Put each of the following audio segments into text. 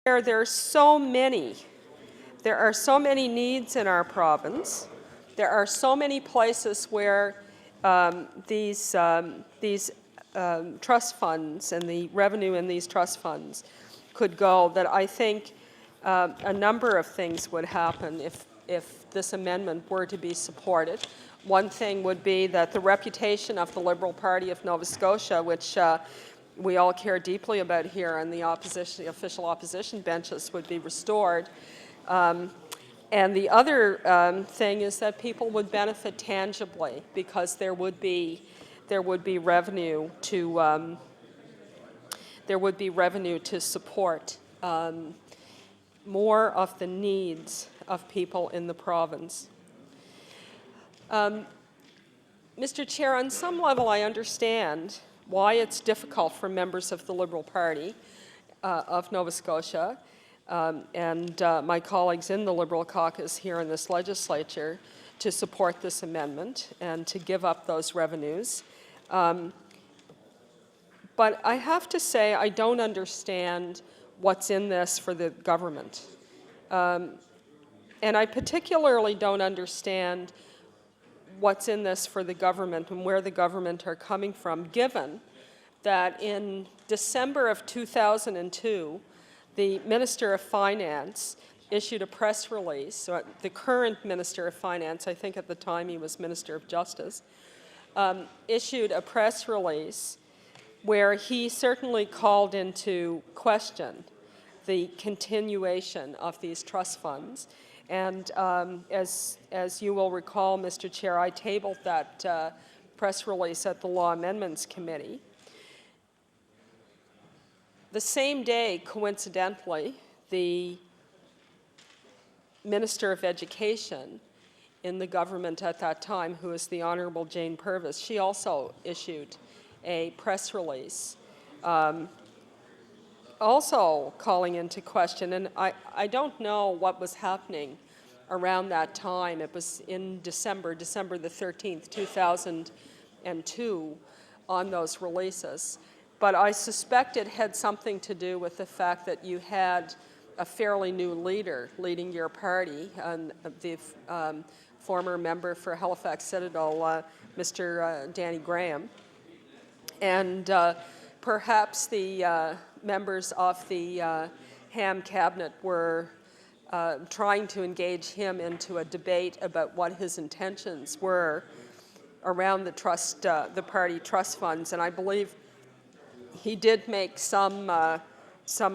There are so many. There are so many needs in our province. There are so many places where these trust funds and the revenue in these trust funds could go that I think a number of things would happen if this amendment were to be supported. One thing would be that the reputation of the Liberal Party of Nova Scotia, which we all care deeply about here on the official opposition benches, would be restored. And the other thing is that people would benefit tangibly because there would be revenue to support more of the needs of people in the province. Mr. Chair, on some level I understand why it's difficult for members of the Liberal Party of Nova Scotia and my colleagues in the Liberal caucus here in this legislature to support this amendment and to give up those revenues. But I have to say I don't understand what's in this for the government. And I particularly don't understand what's in this for the government and where the government are coming from, given that in December of 2002, the Minister of Finance issued a press release. So the current Minister of Finance, I think at the time he was Minister of Justice, issued a press release where he certainly called into question the continuation of these trust funds. And as you will recall, Mr. Chair, I tabled that press release at the Law Amendments Committee. The same day, coincidentally, the Minister of Education in the government at that time, who was the Honourable Jane Purvis, she also issued a press release also calling into question, and I don't know what was happening around that time. It was in December the 13th, 2002 on those releases. But I suspect it had something to do with the fact that you had a fairly new leader leading your party, and the former member for Halifax Citadel, Mr. Danny Graham. And perhaps the members of the Ham cabinet were trying to engage him into a debate about what his intentions were around the party trust funds. And I believe he did make some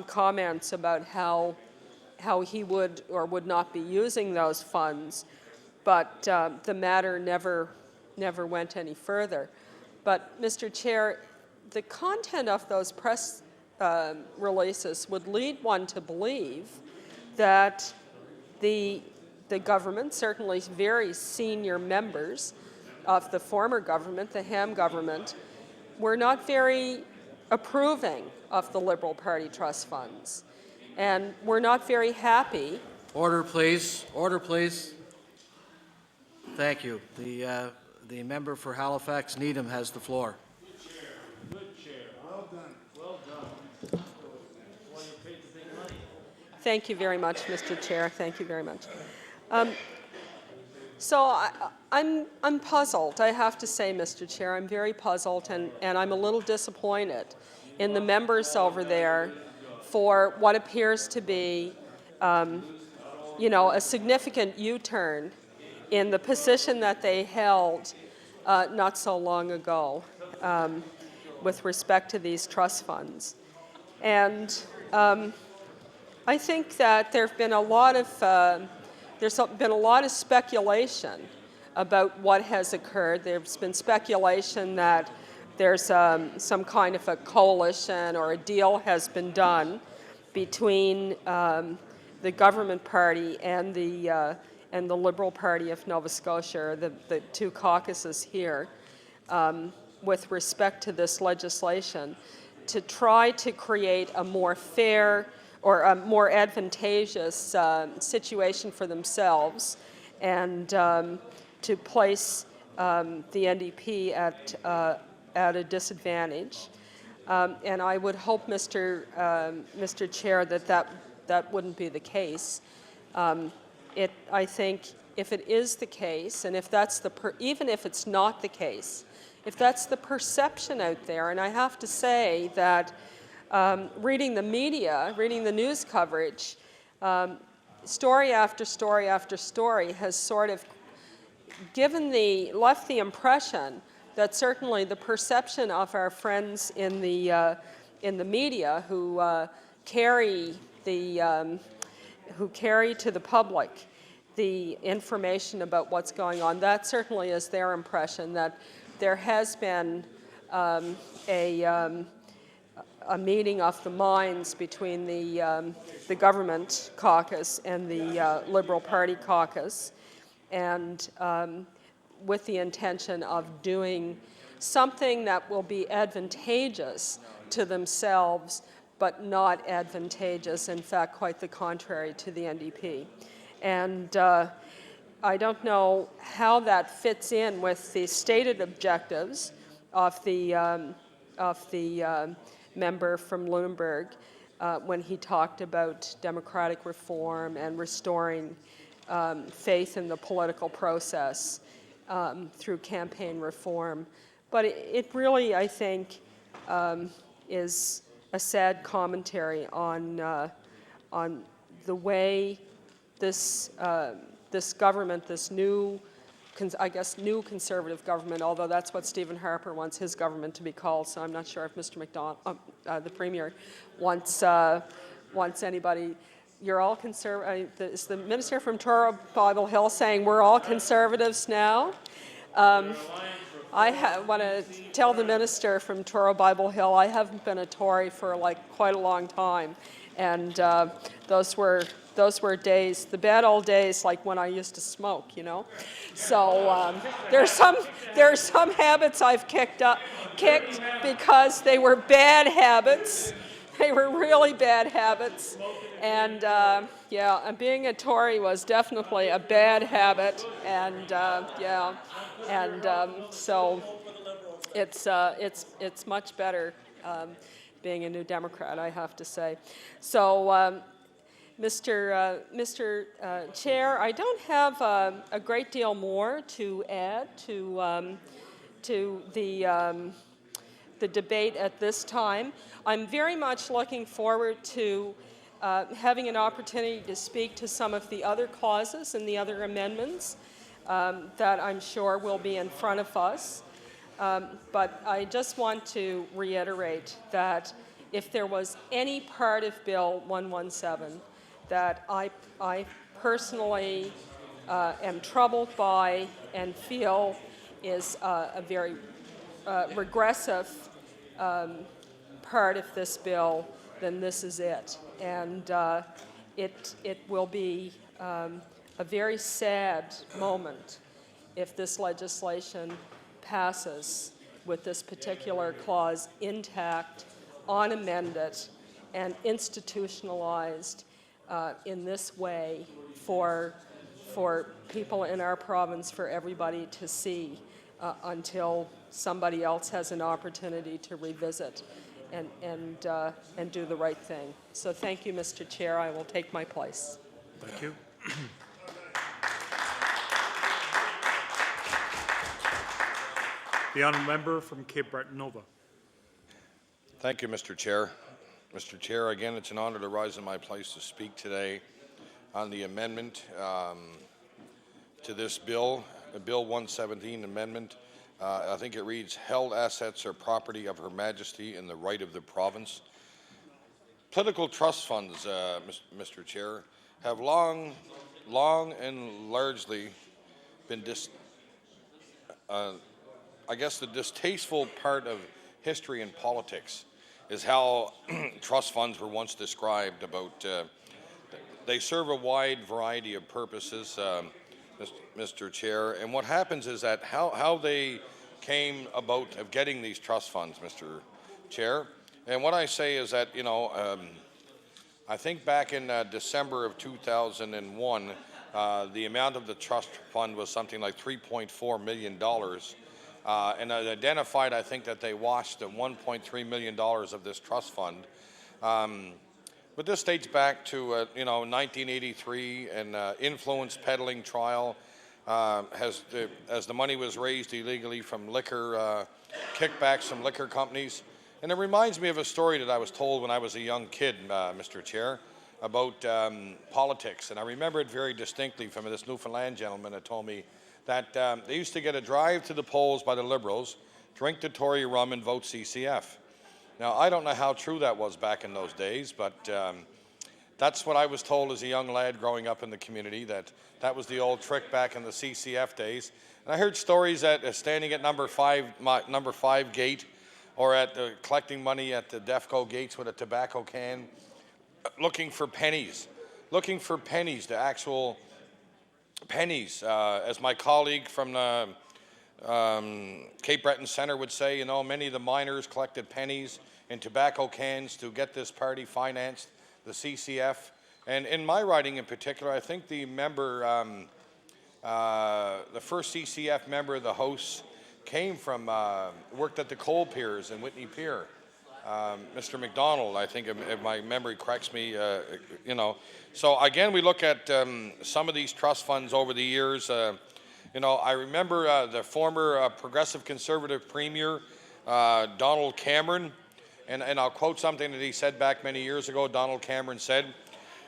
comments about how he would or would not be using those funds, but the matter never went any further. But, Mr. Chair, the content of those press releases would lead one to believe that the government, certainly very senior members of the former government, the Ham government, were not very approving of the Liberal Party trust funds, and were not very happy. Order, please. Order, please. Thank you. The member for Halifax Needham has the floor. Good chair. Good chair. Well done. Well done. Well, you paid the big money. Thank you very much, Mr. Chair. Thank you very much. So I'm puzzled, I have to say, Mr. Chair. I'm very puzzled, and I'm a little disappointed in the members over there for what appears to be, a significant U-turn in the position that they held not so long ago with respect to these trust funds. And I think that there's been a lot of speculation about what has occurred. There's been speculation that there's some kind of a coalition or a deal has been done between the government party and the Liberal Party of Nova Scotia, the two caucuses here, with respect to this legislation, to try to create a more fair or a more advantageous situation for themselves, and to place the NDP at a disadvantage. And I would hope, Mr. Chair, that that wouldn't be the case. I think if it is the case, and if that's even if it's not the case, if that's the perception out there, and I have to say that reading the media, reading the news coverage, story after story after story has sort of left the impression that certainly the perception of our friends in the media who carry to the public the information about what's going on, that certainly is their impression, that there has been a meeting of the minds between the government caucus and the Liberal Party caucus, and with the intention of doing something that will be advantageous to themselves, but not advantageous, in fact, quite the contrary, to the NDP. And I don't know how that fits in with the stated objectives of the member from Lunenburg when he talked about democratic reform and restoring faith in the political process through campaign reform. But it really, I think, is a sad commentary on the way this government, this new Conservative government, although that's what Stephen Harper wants his government to be called, so I'm not sure if Mr. McDonald, the Premier, wants anybody. You're all conservative. Is the minister from Toro Bible Hill saying we're all conservatives now? I want to tell the minister from Toro Bible Hill I haven't been a Tory for quite a long time, and those were days, the bad old days, like when I used to smoke, you know. So there's some habits I've kicked because they were bad habits. They were really bad habits, and and being a Tory was definitely a bad habit, and so it's much better being a New Democrat, I have to say. So, Mr. Chair, I don't have a great deal more to add to the debate at this time. I'm very much looking forward to having an opportunity to speak to some of the other clauses and the other amendments that I'm sure will be in front of us. But I just want to reiterate that if there was any part of Bill 117 that I personally am troubled by and feel is a very regressive part of this bill, then this is it. And it will be a very sad moment if this legislation passes with this particular clause intact, unamended, and institutionalized in this way for people in our province, for everybody to see until somebody else has an opportunity to revisit and do the right thing. So thank you, Mr. Chair. I will take my place. Thank you. The honourable member from Cape Breton Nova. Thank you, Mr. Chair. Mr. Chair, again, it's an honour to rise in my place to speak today on the amendment to this bill, Bill 117 amendment. I think it reads, held assets are property of Her Majesty and the right of the province. Political trust funds, Mr. Chair, have long and largely been I guess the distasteful part of history and politics is how trust funds were once described about, they serve a wide variety of purposes, Mr. Chair, and what happens is that how they came about of getting these trust funds, Mr. Chair, and what I say is that, you know, I think back in December of 2001, the amount of the trust fund was something like $3.4 million. And I identified, I think, that they washed $1.3 million of this trust fund. But this dates back to, 1983, and influence peddling trial as the money was raised illegally from liquor, kickbacks from liquor companies. And it reminds me of a story that I was told when I was a young kid, Mr. Chair, about politics. And I remember it very distinctly from this Newfoundland gentleman that told me that they used to get a drive to the polls by the Liberals, drink the Tory rum, and vote CCF. Now, I don't know how true that was back in those days, but that's what I was told as a young lad growing up in the community, that was the old trick back in the CCF days. And I heard stories that standing at number five gate, or at collecting money at the Defco gates with a tobacco can, looking for pennies, the actual pennies. As my colleague from the Cape Breton Centre would say, many of the miners collected pennies in tobacco cans to get this party financed, the CCF. And in my riding in particular, I think the member, the first CCF member of the House came from, worked at the coal piers in Whitney Pier. Mr. McDonald, I think, if my memory corrects me, So again, we look at some of these trust funds over the years. I remember the former Progressive Conservative Premier, Donald Cameron, and I'll quote something that he said back many years ago. Donald Cameron said,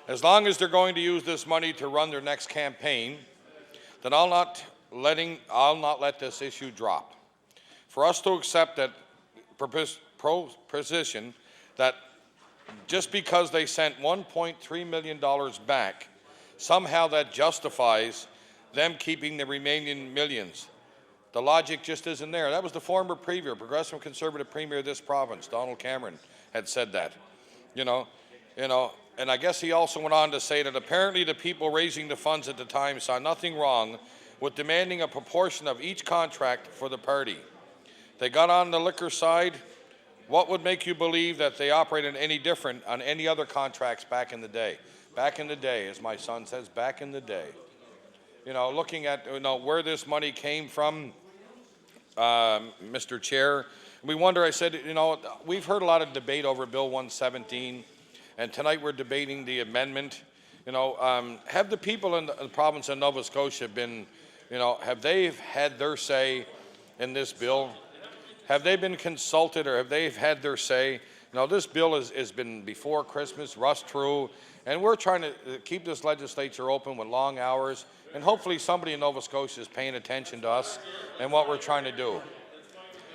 "As long as they're going to use this money to run their next campaign, then I'll not let this issue drop. For us to accept that proposition that just because they sent $1.3 million back, somehow that justifies them keeping the remaining millions. The logic just isn't there." That was the former Premier, Progressive Conservative Premier of this province, Donald Cameron, had said that. And I guess he also went on to say that apparently the people raising the funds at the time saw nothing wrong with demanding a proportion of each contract for the party. They got on the liquor side. What would make you believe that they operated any different on any other contracts back in the day? Back in the day, as my son says, back in the day. Looking at where this money came from, Mr. Chair, we wonder, I said, we've heard a lot of debate over Bill 117, and tonight we're debating the amendment. Have the people in the province of Nova Scotia been, have they had their say in this bill? Have they been consulted, or have they had their say? This bill has been before Christmas, rushed through, and we're trying to keep this legislature open with long hours, and hopefully somebody in Nova Scotia is paying attention to us and what we're trying to do.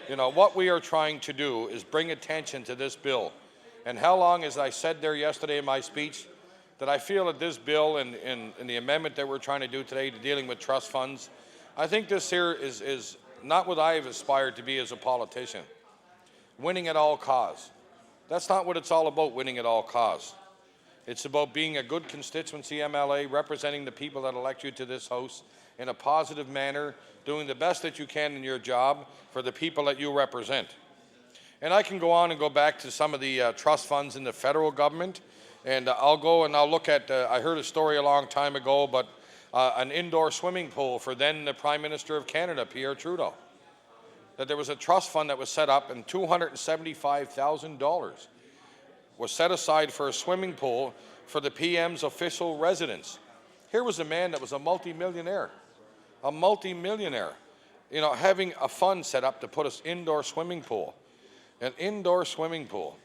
What we are trying to do is bring attention to this bill. And how long, as I said there yesterday in my speech, that I feel that this bill and the amendment that we're trying to do today to dealing with trust funds, I think this here is not what I have aspired to be as a politician. Winning at all costs. That's not what it's all about, winning at all costs. It's about being a good constituency MLA, representing the people that elect you to this House in a positive manner, doing the best that you can in your job for the people that you represent. And I can go on and go back to some of the trust funds in the federal government, and I'll go and I'll look at, I heard a story a long time ago, but an indoor swimming pool for then the Prime Minister of Canada, Pierre Trudeau. That there was a trust fund that was set up, and $275,000 was set aside for a swimming pool for the PM's official residence. Here was a man that was a multimillionaire, having a fund set up to put an indoor swimming pool, an indoor swimming pool.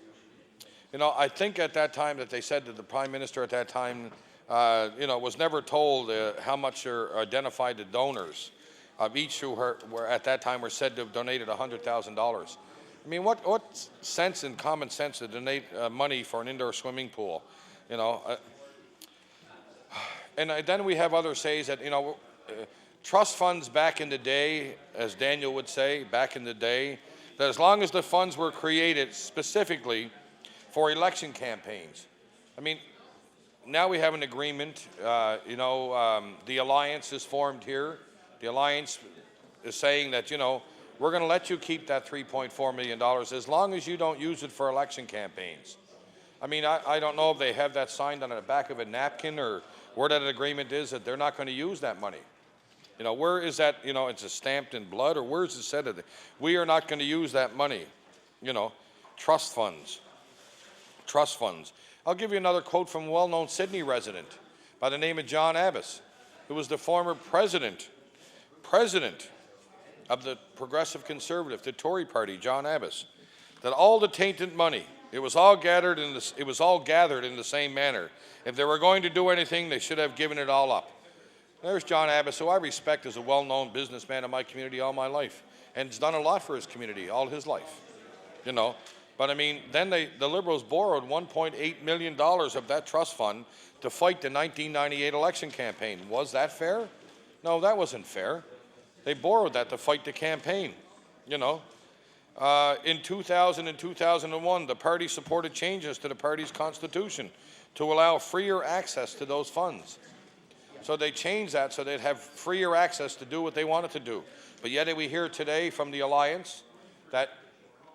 I think at that time that they said that the Prime Minister at that time was never told how much are identified the donors of each who were at that time were said to have donated $100,000. I mean, what sense and common sense to donate money for an indoor swimming pool, And then we have others say that, trust funds back in the day, as Daniel would say, back in the day, that as long as the funds were created specifically for election campaigns. I mean, now we have an agreement, the alliance is formed here. The alliance is saying that, we're going to let you keep that $3.4 million as long as you don't use it for election campaigns. I mean, I don't know if they have that signed on the back of a napkin or where that agreement is that they're not going to use that money. Where is that, it's stamped in blood, or where is it said that we are not going to use that money? Trust funds. I'll give you another quote from a well-known Sydney resident by the name of John Abbas, who was the former president of the Progressive Conservative, the Tory party, John Abbas, that all the tainted money, it was all gathered in the same manner. If they were going to do anything, they should have given it all up. There's John Abbas, who I respect as a well-known businessman in my community all my life, and has done a lot for his community all his life, you know. But I mean, then the Liberals borrowed $1.8 million of that trust fund to fight the 1998 election campaign. Was that fair? No, that wasn't fair. They borrowed that to fight the campaign, you know. In 2000 and 2001, the party supported changes to the party's constitution to allow freer access to those funds. So they changed that so they'd have freer access to do what they wanted to do. But yet we hear today from the Alliance that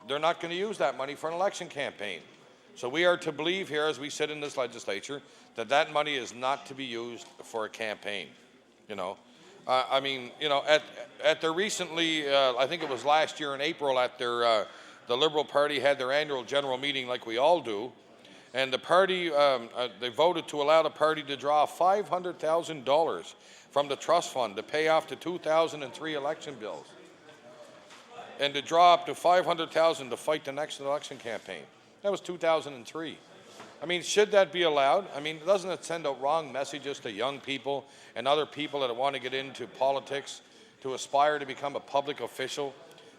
they're not going to use that money for an election campaign. So we are to believe here, as we sit in this legislature, that that money is not to be used for a campaign, you know. I mean, you know, at their recently, I think it was last year in April, at their, the Liberal Party had their annual general meeting like we all do, and the party, they voted to allow the party to draw $500,000 from the trust fund to pay off the 2003 election bills, and to draw up to $500,000 to fight the next election campaign. That was 2003. I mean, should that be allowed? I mean, doesn't it send out wrong messages to young people and other people that want to get into politics, to aspire to become a public official,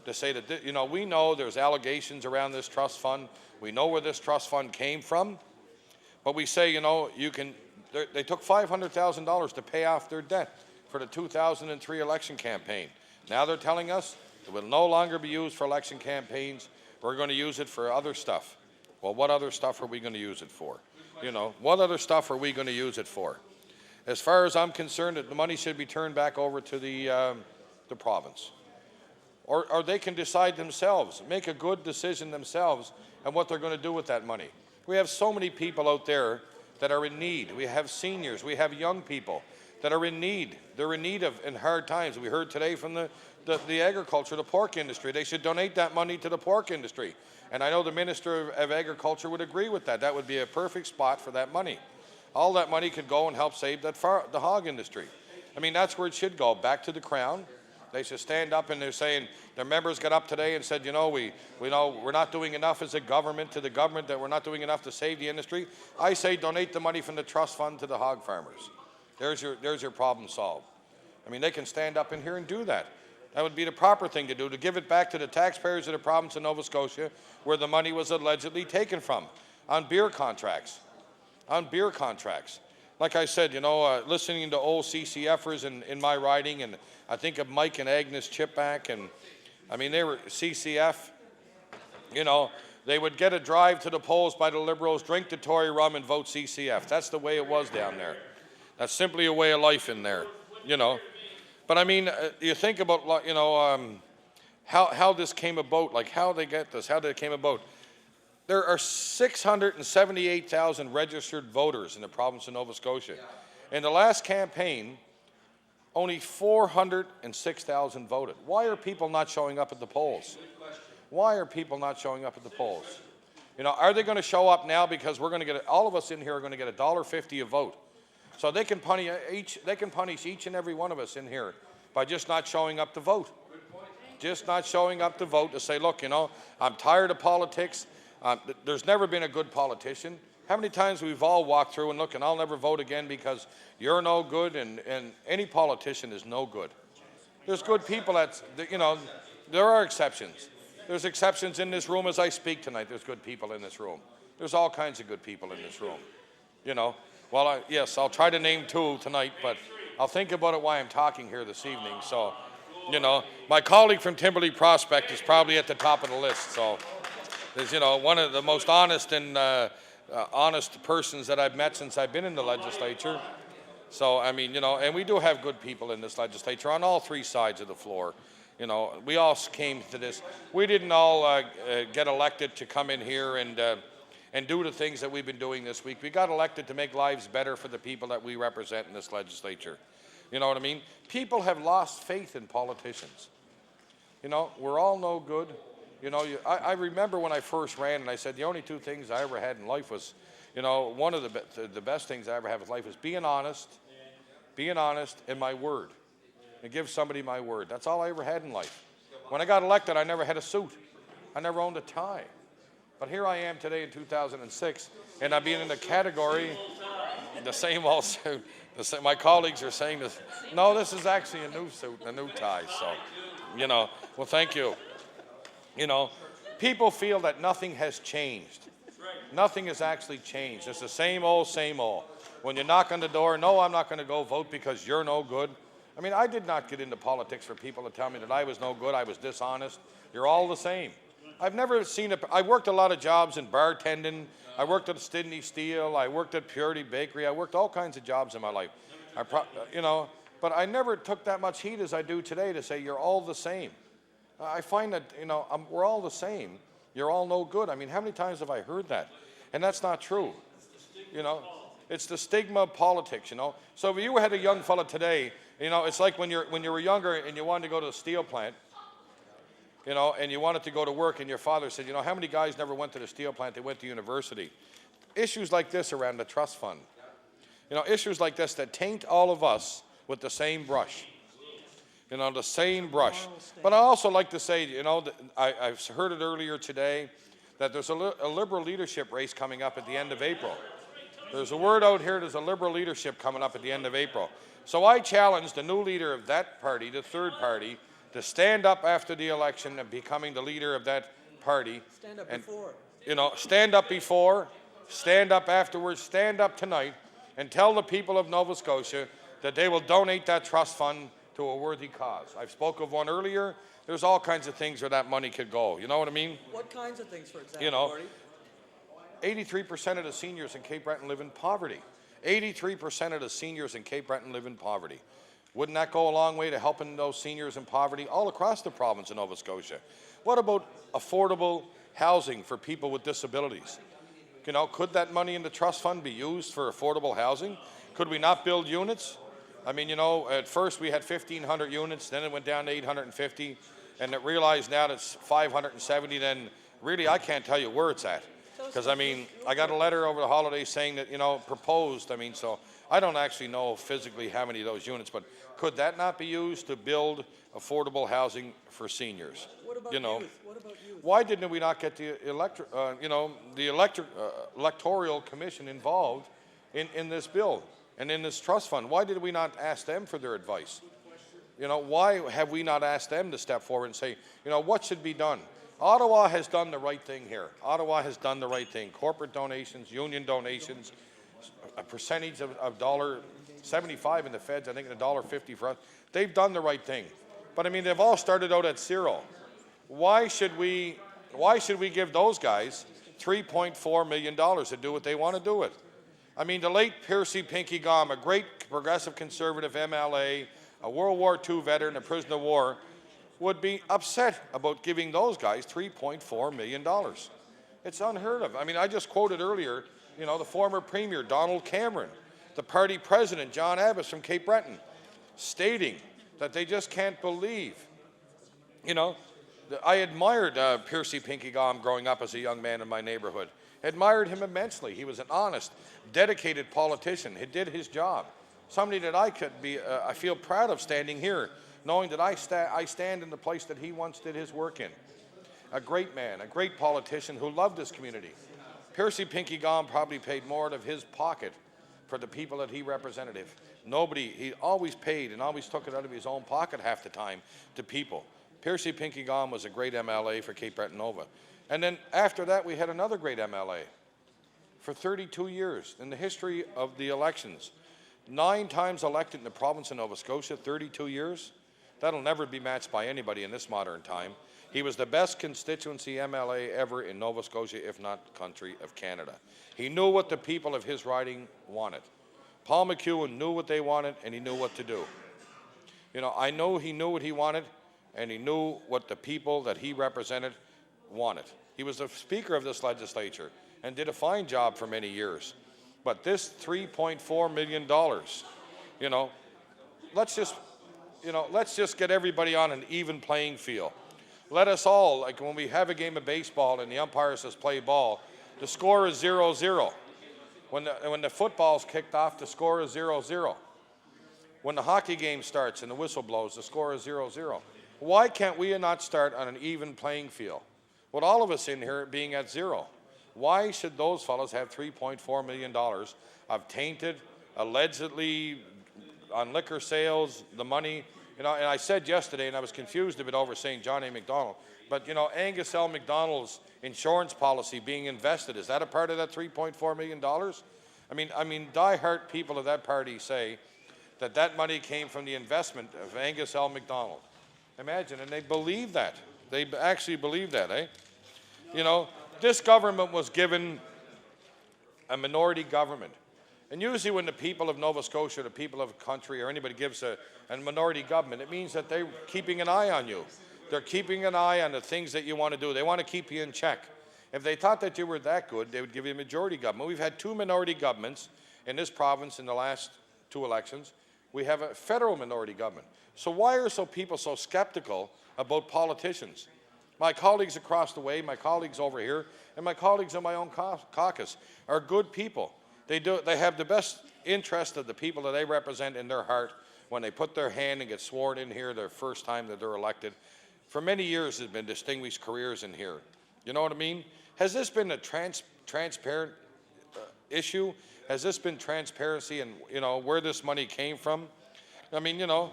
to say that, you know, we know there's allegations around this trust fund. We know where this trust fund came from. But we say, you know, they took $500,000 to pay off their debt for the 2003 election campaign. Now they're telling us it will no longer be used for election campaigns. We're going to use it for other stuff. Well, what other stuff are we going to use it for? You know, what other stuff are we going to use it for? As far as I'm concerned, the money should be turned back over to the province. Or they can decide themselves, make a good decision themselves on what they're going to do with that money. We have so many people out there that are in need. We have seniors, we have young people that are in need. They're in need in hard times. We heard today from the agriculture, the pork industry. They should donate that money to the pork industry. And I know the Minister of Agriculture would agree with that. That would be a perfect spot for that money. All that money could go and help save the hog industry. I mean, that's where it should go, back to the Crown. They should stand up, and they're saying, their members got up today and said, you know, we know we're not doing enough as a government, to the government, that we're not doing enough to save the industry. I say donate the money from the trust fund to the hog farmers. There's your problem solved. I mean, they can stand up in here and do that. That would be the proper thing to do, to give it back to the taxpayers of the province of Nova Scotia, where the money was allegedly taken from, on beer contracts. On beer contracts. Like I said, you know, listening to old CCFers in my riding, and I think of Mike and Agnes Chipback, and I mean, they were CCF, you know, they would get a drive to the polls by the Liberals, drink the Tory rum, and vote CCF. That's the way it was down there. That's simply a way of life in there, you know. But I mean, you think about, you know, how this came about, like how they get this, how they came about. There are 678,000 registered voters in the province of Nova Scotia. In the last campaign, only 406,000 voted. Why are people not showing up at the polls? Why are people not showing up at the polls? You know, are they going to show up now because we're going to get, all of us in here are going to get $1.50 a vote? So they can punish each and every one of us in here by just not showing up to vote. Just not showing up to vote, to say, look, you know, I'm tired of politics. There's never been a good politician. How many times we've all walked through and look, and I'll never vote again because you're no good, and any politician is no good. There's good people that, you know, there are exceptions. There's exceptions in this room as I speak tonight. There's good people in this room. There's all kinds of good people in this room, you know. Well, yes, I'll try to name two tonight, but I'll think about it while I'm talking here this evening. So, you know, my colleague from Timberlea Prospect is probably at the top of the list. So, there's, you know, one of the most honest and honest persons that I've met since I've been in the legislature. So, I mean, you know, and we do have good people in this legislature on all three sides of the floor. You know, we all came to this. We didn't all get elected to come in here and do the things that we've been doing this week. We got elected to make lives better for the people that we represent in this legislature. You know what I mean? People have lost faith in politicians. You know, we're all no good. You know, I remember when I first ran, and I said the only two things I ever had in life was, You know, one of the best things I ever have in life is being honest in my word, and give somebody my word. That's all I ever had in life. When I got elected, I never had a suit. I never owned a tie. But here I am today in 2006, and I'm being in the category, the same old suit. My colleagues are saying this. No, this is actually a new suit and a new tie. So, you know, well, thank you. You know, people feel that nothing has changed. Nothing has actually changed. It's the same old, same old. When you knock on the door, no, I'm not going to go vote because you're no good. I mean, I did not get into politics for people to tell me that I was no good, I was dishonest. You're all the same. I've never seen I worked a lot of jobs in bartending. I worked at Sydney Steel. I worked at Purity Bakery. I worked all kinds of jobs in my life. You know, but I never took that much heat as I do today to say you're all the same. I find that, you know, we're all the same. You're all no good. I mean, how many times have I heard that? And that's not true. You know, it's the stigma of politics, you know. So if you had a young fella today, you know, it's like when you were younger and you wanted to go to a steel plant, you know, and you wanted to go to work and your father said, you know, how many guys never went to the steel plant, they went to university? Issues like this around the trust fund. You know, issues like this that taint all of us with the same brush. You know, the same brush. But I also like to say, you know, I've heard it earlier today, that there's a liberal leadership race coming up at the end of April. There's a word out here, there's a liberal leadership coming up at the end of April. So I challenge the new leader of that party, the third party, to stand up after the election and becoming the leader of that party. Stand up before. You know, stand up before, stand up afterwards, stand up tonight, and tell the people of Nova Scotia that they will donate that trust fund to a worthy cause. I've spoke of one earlier. There's all kinds of things where that money could go. You know what I mean? What kinds of things, for example, You know, Gordy? 83% of the seniors in Cape Breton live in poverty. 83% of the seniors in Cape Breton live in poverty. Wouldn't that go a long way to helping those seniors in poverty all across the province of Nova Scotia? What about affordable housing for people with disabilities? You know, could that money in the trust fund be used for affordable housing? Could we not build units? I mean, you know, at first we had 1,500 units, then it went down to 850, and it realized now that it's 570, then really I can't tell you where it's at. Because, I mean, I got a letter over the holidays saying that, you know, proposed, I mean, so I don't actually know physically how many of those units, but could that not be used to build affordable housing for seniors? What about you know, youth? What about youth? why didn't we not get the electoral commission involved in this bill and in this trust fund? Why did we not ask them for their advice? You know, why have we not asked them to step forward and say, you know, what should be done? Ottawa has done the right thing here. Ottawa has done the right thing. Corporate donations, union donations, a percentage of $1.75 in the feds, I think $1.50 for us. They've done the right thing. But I mean, they've all started out at zero. Why should we give those guys $3.4 million to do what they want to do with? I mean, the late Piercy Pinky Gom, a great progressive conservative MLA, a World War II veteran, a prisoner of war, would be upset about giving those guys $3.4 million. It's unheard of. I mean, I just quoted earlier, you know, the former Premier, Donald Cameron, the party president, John Abbas from Cape Breton, stating that they just can't believe. You know, I admired Piercy Pinky Gom growing up as a young man in my neighborhood. Admired him immensely. He was an honest, dedicated politician. He did his job. Somebody that I could be, I feel proud of standing here, knowing that I stand in the place that he once did his work in. A great man, a great politician who loved this community. Piercy Pinky Gom probably paid more out of his pocket for the people that he represented. He always paid and always took it out of his own pocket half the time to people. Piercy Pinky Gom was a great MLA for Cape Breton Nova. And then after that, we had another great MLA for 32 years in the history of the elections. 9 times elected in the province of Nova Scotia, 32 years. That'll never be matched by anybody in this modern time. He was the best constituency MLA ever in Nova Scotia, if not country of Canada. He knew what the people of his riding wanted. Paul McEwen knew what they wanted, and he knew what to do. You know, I know he knew what he wanted, and he knew what the people that he represented wanted. He was the Speaker of this legislature and did a fine job for many years. But this $3.4 million, you know, let's just get everybody on an even playing field. Let us all, like when we have a game of baseball and the umpire says play ball, the score is 0-0. When the football's kicked off, the score is 0-0. When the hockey game starts and the whistle blows, the score is 0-0. Why can't we not start on an even playing field? With all of us in here being at zero. Why should those fellows have $3.4 million of tainted, allegedly on liquor sales, the money? You know, and I said yesterday, and I was confused a bit over saying John A. MacDonald, but you know, Angus L. MacDonald's insurance policy being invested, is that a part of that $3.4 million? I mean, die-hard people of that party say that that money came from the investment of Angus L. MacDonald. Imagine, and they believe that. They actually believe that, eh? You know, this government was given a minority government. And usually when the people of Nova Scotia, the people of a country, or anybody gives a minority government, it means that they're keeping an eye on you. They're keeping an eye on the things that you want to do. They want to keep you in check. If they thought that you were that good, they would give you a majority government. We've had 2 minority governments in this province in the last 2 elections. We have a federal minority government. So why are people so skeptical about politicians? My colleagues across the way, my colleagues over here, and my colleagues in my own caucus are good people. They have the best interest of the people that they represent in their heart when they put their hand and get sworn in here their first time that they're elected. For many years, there's been distinguished careers in here. You know what I mean? Has this been a transparent issue? Has this been transparency in, you know, where this money came from? I mean, you know,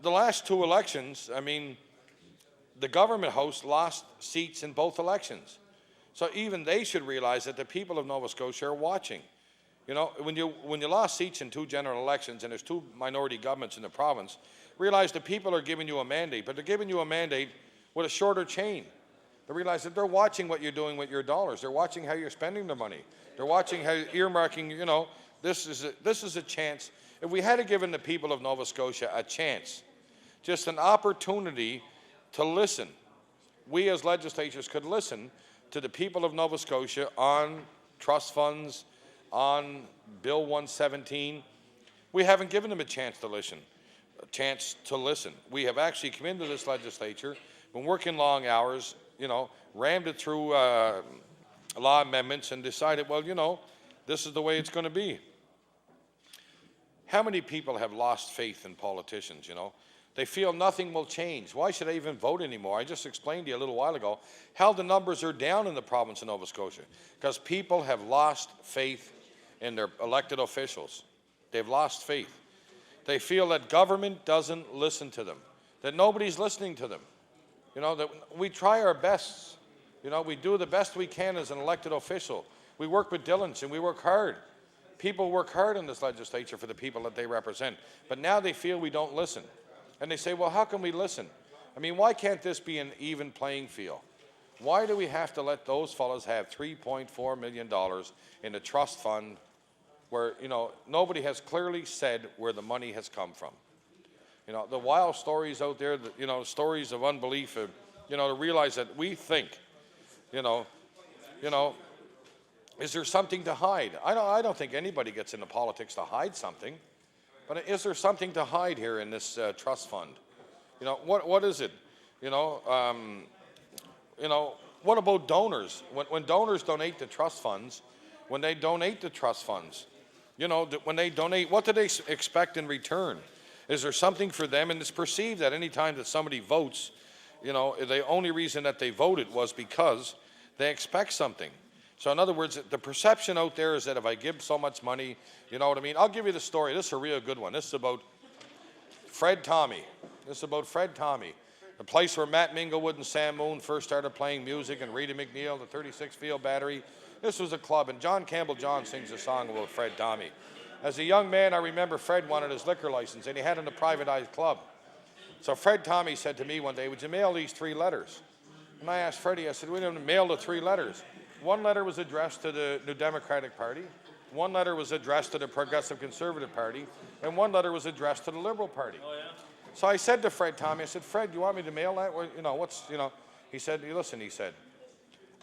the last 2 elections, I mean, the government house lost seats in both elections. So even they should realize that the people of Nova Scotia are watching. You know, when you lost seats in 2 general elections and there's 2 minority governments in the province, realize the people are giving you a mandate, but they're giving you a mandate with a shorter chain. They realize that they're watching what you're doing with your dollars. They're watching how you're spending the money. They're watching how you're earmarking, you know, this is a chance. If we had given the people of Nova Scotia a chance, just an opportunity to listen, we as legislators could listen to the people of Nova Scotia on trust funds, on Bill 117. We haven't given them a chance to listen. We have actually come into this legislature, been working long hours, you know, rammed it through law amendments and decided, well, you know, this is the way it's going to be. How many people have lost faith in politicians, you know? They feel nothing will change. Why should I even vote anymore? I just explained to you a little while ago how the numbers are down in the province of Nova Scotia because people have lost faith in their elected officials. They've lost faith. They feel that government doesn't listen to them, that nobody's listening to them. You know, that we try our best. You know, we do the best we can as an elected official. We work with diligence and we work hard. People work hard in this legislature for the people that they represent. But now they feel we don't listen. And they say, well, how can we listen? I mean, why can't this be an even playing field? Why do we have to let those fellows have $3.4 million in a trust fund where, you know, nobody has clearly said where the money has come from? You know, the wild stories out there, you know, stories of unbelief, you know, to realize that we think, you know, is there something to hide? I don't think anybody gets into politics to hide something. But is there something to hide here in this trust fund? You know, what is it? You know, what about donors? When donors donate to trust funds, when they donate to trust funds, you know, when they donate, what do they expect in return? Is there something for them? And it's perceived that any time that somebody votes, you know, the only reason that they voted was because they expect something. So in other words, the perception out there is that if I give so much money, you know what I mean? I'll give you the story. This is a real good one. This is about Fred Tommy. The place where Matt Minglewood and Sam Moon first started playing music, and Rita McNeil, the 36 Field Battery. This was a club, and John Campbell John sings a song about Fred Tommy. As a young man, I remember Fred wanted his liquor license, and he had it in a privatized club. So Fred Tommy said to me one day, would you mail these 3 letters? And I asked Freddie, I said, we didn't mail the 3 letters. 1 letter was addressed to the New Democratic Party, 1 letter was addressed to the Progressive Conservative Party, and 1 letter was addressed to the Liberal Party. Oh, yeah? So I said to Fred Tommy, I said, Fred, do you want me to mail that? Well, you know, he said, listen, he said,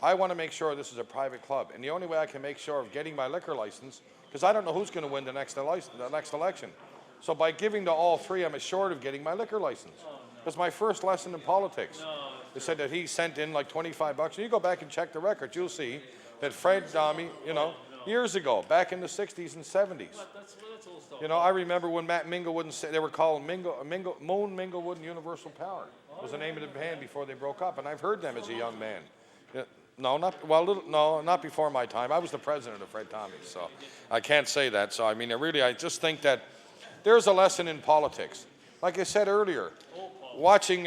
I want to make sure this is a private club, and the only way I can make sure of getting my liquor license, because I don't know who's going to win the next election. So by giving to all 3, I'm assured of getting my liquor license. It's my first lesson in politics. They said that he sent in like $25. And you go back and check the records, you'll see that Fred Tommy, you know, Years ago, back in the 60s and 70s. That's old stuff. You know, I remember when Matt Minglewood and they were called Moon Minglewood and Universal Power was the name of the band before they broke up, and I've heard them as a young man. Yeah, no, not before my time. I was the president of Fred Tommy's, so I can't say that. So I mean, I just think that there's a lesson in politics. Like I said earlier, watching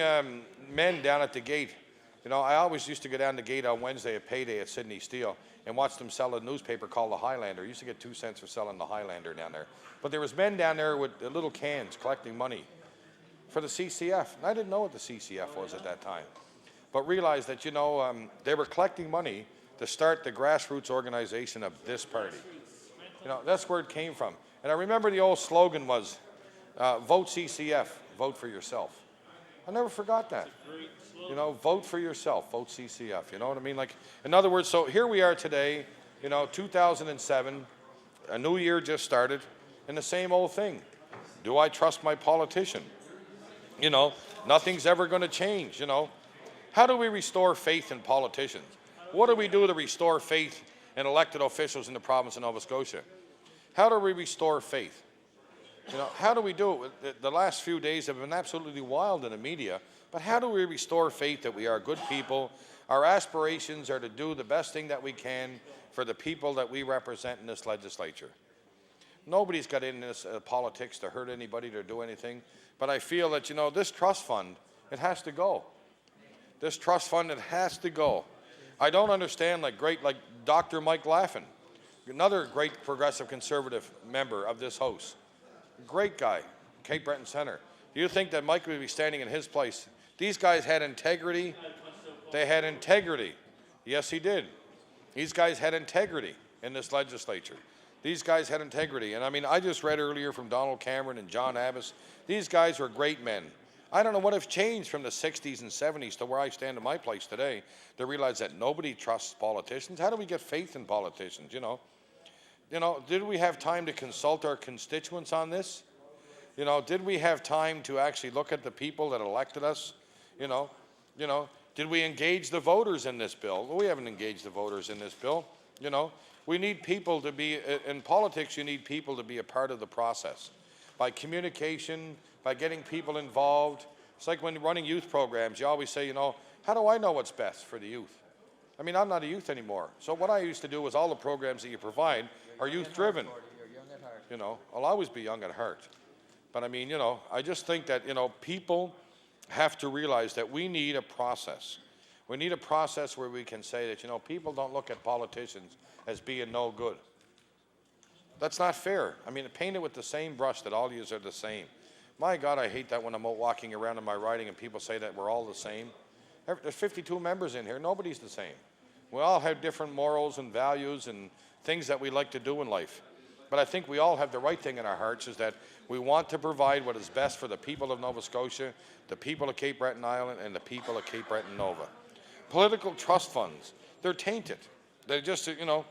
men down at the gate. You know, I always used to go down the gate on Wednesday at payday at Sydney Steel and watch them sell a newspaper called the Highlander. I used to get 2 cents for selling the Highlander down there. But there was men down there with little cans collecting money for the CCF. And I didn't know what the CCF was at that time. But realized that, you know, they were collecting money to start the grassroots organization of this party. You know, that's where it came from. And I remember the old slogan was, vote CCF, vote for yourself. I never forgot that. You know, vote for yourself, vote CCF. You know what I mean? Like, in other words, so here we are today, you know, 2007, a new year just started, and the same old thing. Do I trust my politician? You know, nothing's ever going to change, you know. How do we restore faith in politicians? What do we do to restore faith in elected officials in the province of Nova Scotia? How do we restore faith? You know, how do we do it? The last few days have been absolutely wild in the media, but how do we restore faith that we are good people? Our aspirations are to do the best thing that we can for the people that we represent in this legislature. Nobody's got in this politics to hurt anybody, to do anything, but I feel that, you know, this trust fund, it has to go. This trust fund, it has to go. I don't understand, like Dr. Mike Laffin, another great progressive conservative member of this House. Great guy, Cape Breton Centre. Do you think that Mike would be standing in his place? These guys had integrity. They had integrity. Yes, he did. These guys had integrity in this legislature. These guys had integrity. And I mean, I just read earlier from Donald Cameron and John Abbas. These guys were great men. I don't know what has changed from the 60s and 70s to where I stand in my place today to realize that nobody trusts politicians. How do we get faith in politicians, you know? You know, did we have time to consult our constituents on this? You know, did we have time to actually look at the people that elected us? You know, did we engage the voters in this bill? Well, we haven't engaged the voters in this bill. You know, we need people to be, in politics, you need people to be a part of the process. By communication, by getting people involved. It's like when running youth programs, you always say, you know, how do I know what's best for the youth? I mean, I'm not a youth anymore. So what I used to do was all the programs that you provide are youth-driven. You know, I'll always be young at heart. But I mean, you know, I just think that, you know, people have to realize that we need a process. We need a process where we can say that, you know, people don't look at politicians as being no good. That's not fair. I mean, paint it with the same brush that all yous are the same. My God, I hate that when I'm out walking around in my riding and people say that we're all the same. There's 52 members in here. Nobody's the same. We all have different morals and values and things that we like to do in life. But I think we all have the right thing in our hearts, is that we want to provide what is best for the people of Nova Scotia, the people of Cape Breton Island, and the people of Cape Breton Nova. Political trust funds, they're tainted. They're just, you know,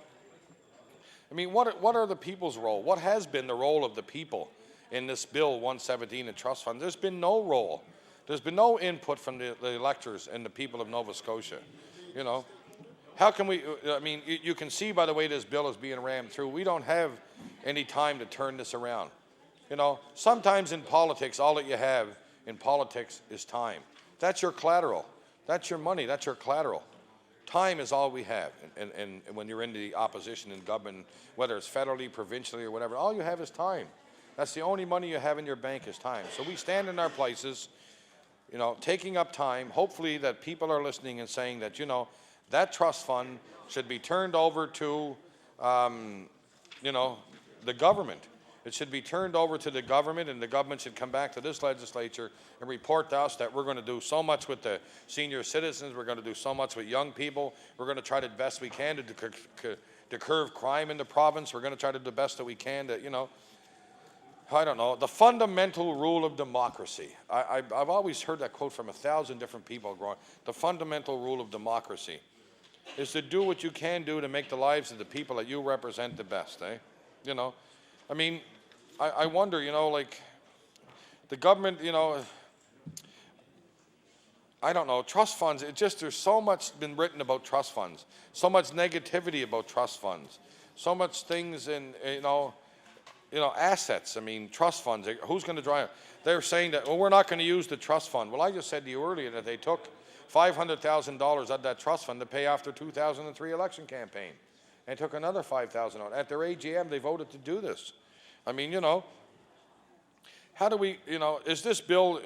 I mean, what are the people's role? What has been the role of the people in this Bill 117 and trust funds? There's been no role. There's been no input from the electors and the people of Nova Scotia, you know. How can we, I mean, you can see by the way this bill is being rammed through, we don't have any time to turn this around. You know, sometimes in politics, all that you have in politics is time. That's your collateral. That's your money. That's your collateral. Time is all we have. And when you're in the opposition in government, whether it's federally, provincially, or whatever, all you have is time. That's the only money you have in your bank is time. So we stand in our places, you know, taking up time, hopefully that people are listening and saying that, you know, that trust fund should be turned over to, you know, the government. It should be turned over to the government, and the government should come back to this legislature and report to us that we're going to do so much with the senior citizens, we're going to do so much with young people, we're going to try the best we can to curb crime in the province, we're going to try to do the best that we can to, you know, I don't know, the fundamental rule of democracy. I've always heard that quote from 1,000 different people growing. The fundamental rule of democracy is to do what you can do to make the lives of the people that you represent the best, eh? You know, I mean, I wonder, you know, like, the government, you know, I don't know, trust funds, it just, there's so much been written about trust funds, so much negativity about trust funds, so much things in, assets. I mean, trust funds. Who's going to drive? They're saying that, well, we're not going to use the trust fund. Well, I just said to you earlier that they took $500,000 out of that trust fund to pay off their 2003 election campaign, and took another $5,000 out. At their AGM, they voted to do this. I mean, how do we, is this bill,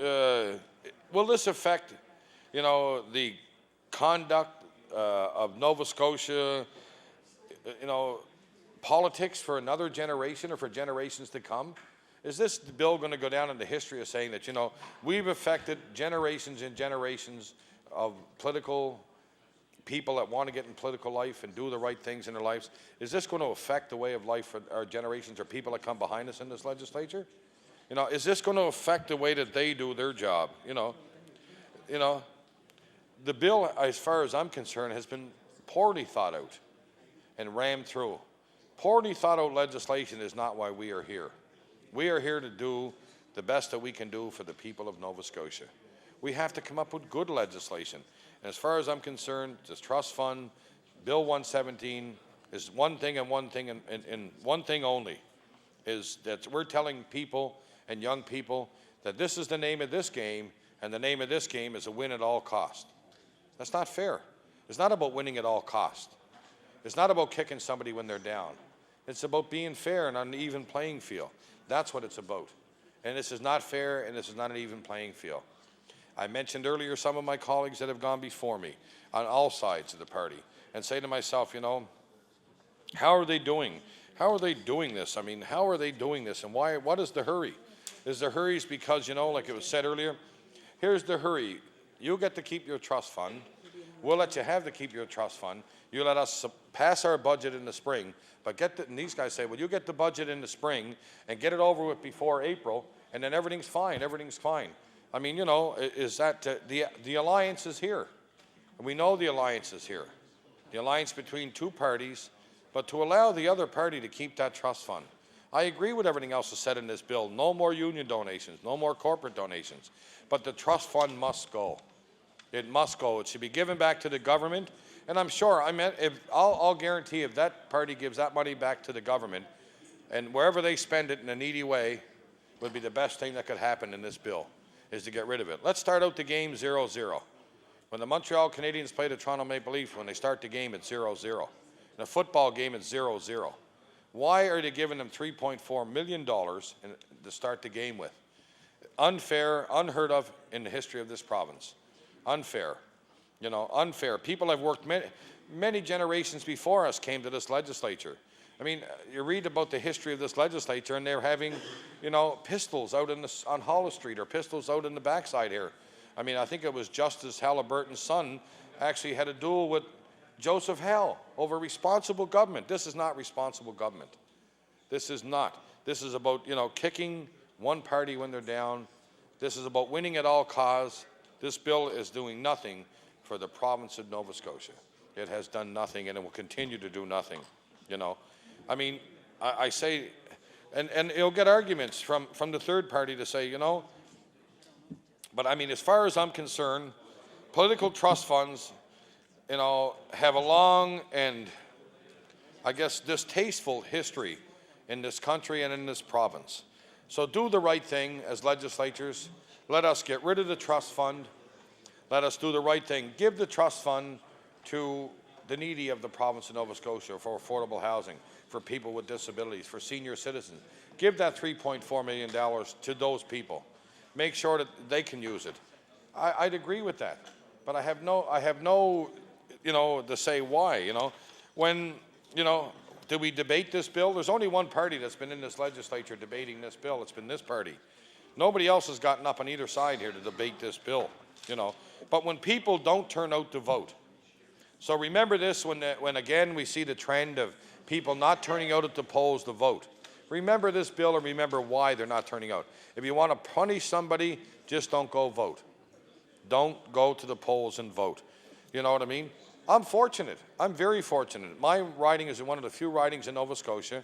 will this affect, the conduct of Nova Scotia, politics for another generation or for generations to come? Is this bill going to go down into history as saying that, we've affected generations and generations of political people that want to get in political life and do the right things in their lives? Is this going to affect the way of life for our generations or people that come behind us in this legislature? Is this going to affect the way that they do their job? The bill, as far as I'm concerned, has been poorly thought out and rammed through. Poorly thought out legislation is not why we are here. We are here to do the best that we can do for the people of Nova Scotia. We have to come up with good legislation. And as far as I'm concerned, this trust fund, Bill 117, is one thing and one thing and one thing only, is that we're telling people and young people that this is the name of this game, and the name of this game is a win at all cost. That's not fair. It's not about winning at all cost. It's not about kicking somebody when they're down. It's about being fair and on an even playing field. That's what it's about. And this is not fair, and this is not an even playing field. I mentioned earlier some of my colleagues that have gone before me on all sides of the party, and say to myself, how are they doing? How are they doing this? I mean, how are they doing this, and why? What is the hurry? Is the hurry because, like it was said earlier, here's the hurry. You get to keep your trust fund. We'll let you have to keep your trust fund. You let us pass our budget in the spring, but and these guys say, well, you get the budget in the spring and get it over with before April, and then everything's fine, everything's fine. I mean, is that, the alliance is here. We know the alliance is here. The alliance between two parties, but to allow the other party to keep that trust fund. I agree with everything else that's said in this bill. No more union donations, no more corporate donations, but the trust fund must go. It must go. It should be given back to the government. And I'm sure, I'll guarantee if that party gives that money back to the government, and wherever they spend it in a needy way, would be the best thing that could happen in this bill, is to get rid of it. Let's start out the game 0-0. When the Montreal Canadiens play the Toronto Maple Leafs, when they start the game, it's 0-0. In a football game, it's 0-0. Why are they giving them $3.4 million to start the game with? Unfair, unheard of in the history of this province. Unfair. Unfair. People have worked many generations before us came to this legislature. I mean, you read about the history of this legislature, and they're having, pistols out on Hollis Street, or pistols out in the backside here. I mean, I think it was Justice Halliburton's son actually had a duel with Joseph Hall over responsible government. This is not responsible government. This is not. This is about, kicking one party when they're down. This is about winning at all costs. This bill is doing nothing for the province of Nova Scotia. It has done nothing, and it will continue to do nothing, I mean, I say, and you'll get arguments from the third party to say, but I mean, as far as I'm concerned, political trust funds, have a long and, I guess, distasteful history in this country and in this province. So do the right thing as legislatures. Let us get rid of the trust fund. Let us do the right thing. Give the trust fund to the needy of the province of Nova Scotia for affordable housing, for people with disabilities, for senior citizens. Give that $3.4 million to those people. Make sure that they can use it. I'd agree with that, but I have no, to say why. When, do we debate this bill? There's only one party that's been in this legislature debating this bill. It's been this party. Nobody else has gotten up on either side here to debate this bill. But when people don't turn out to vote, so remember this when again we see the trend of people not turning out at the polls to vote. Remember this bill, and remember why they're not turning out. If you want to punish somebody, just don't go vote. Don't go to the polls and vote. You know what I mean? I'm fortunate. I'm very fortunate. My riding is one of the few ridings in Nova Scotia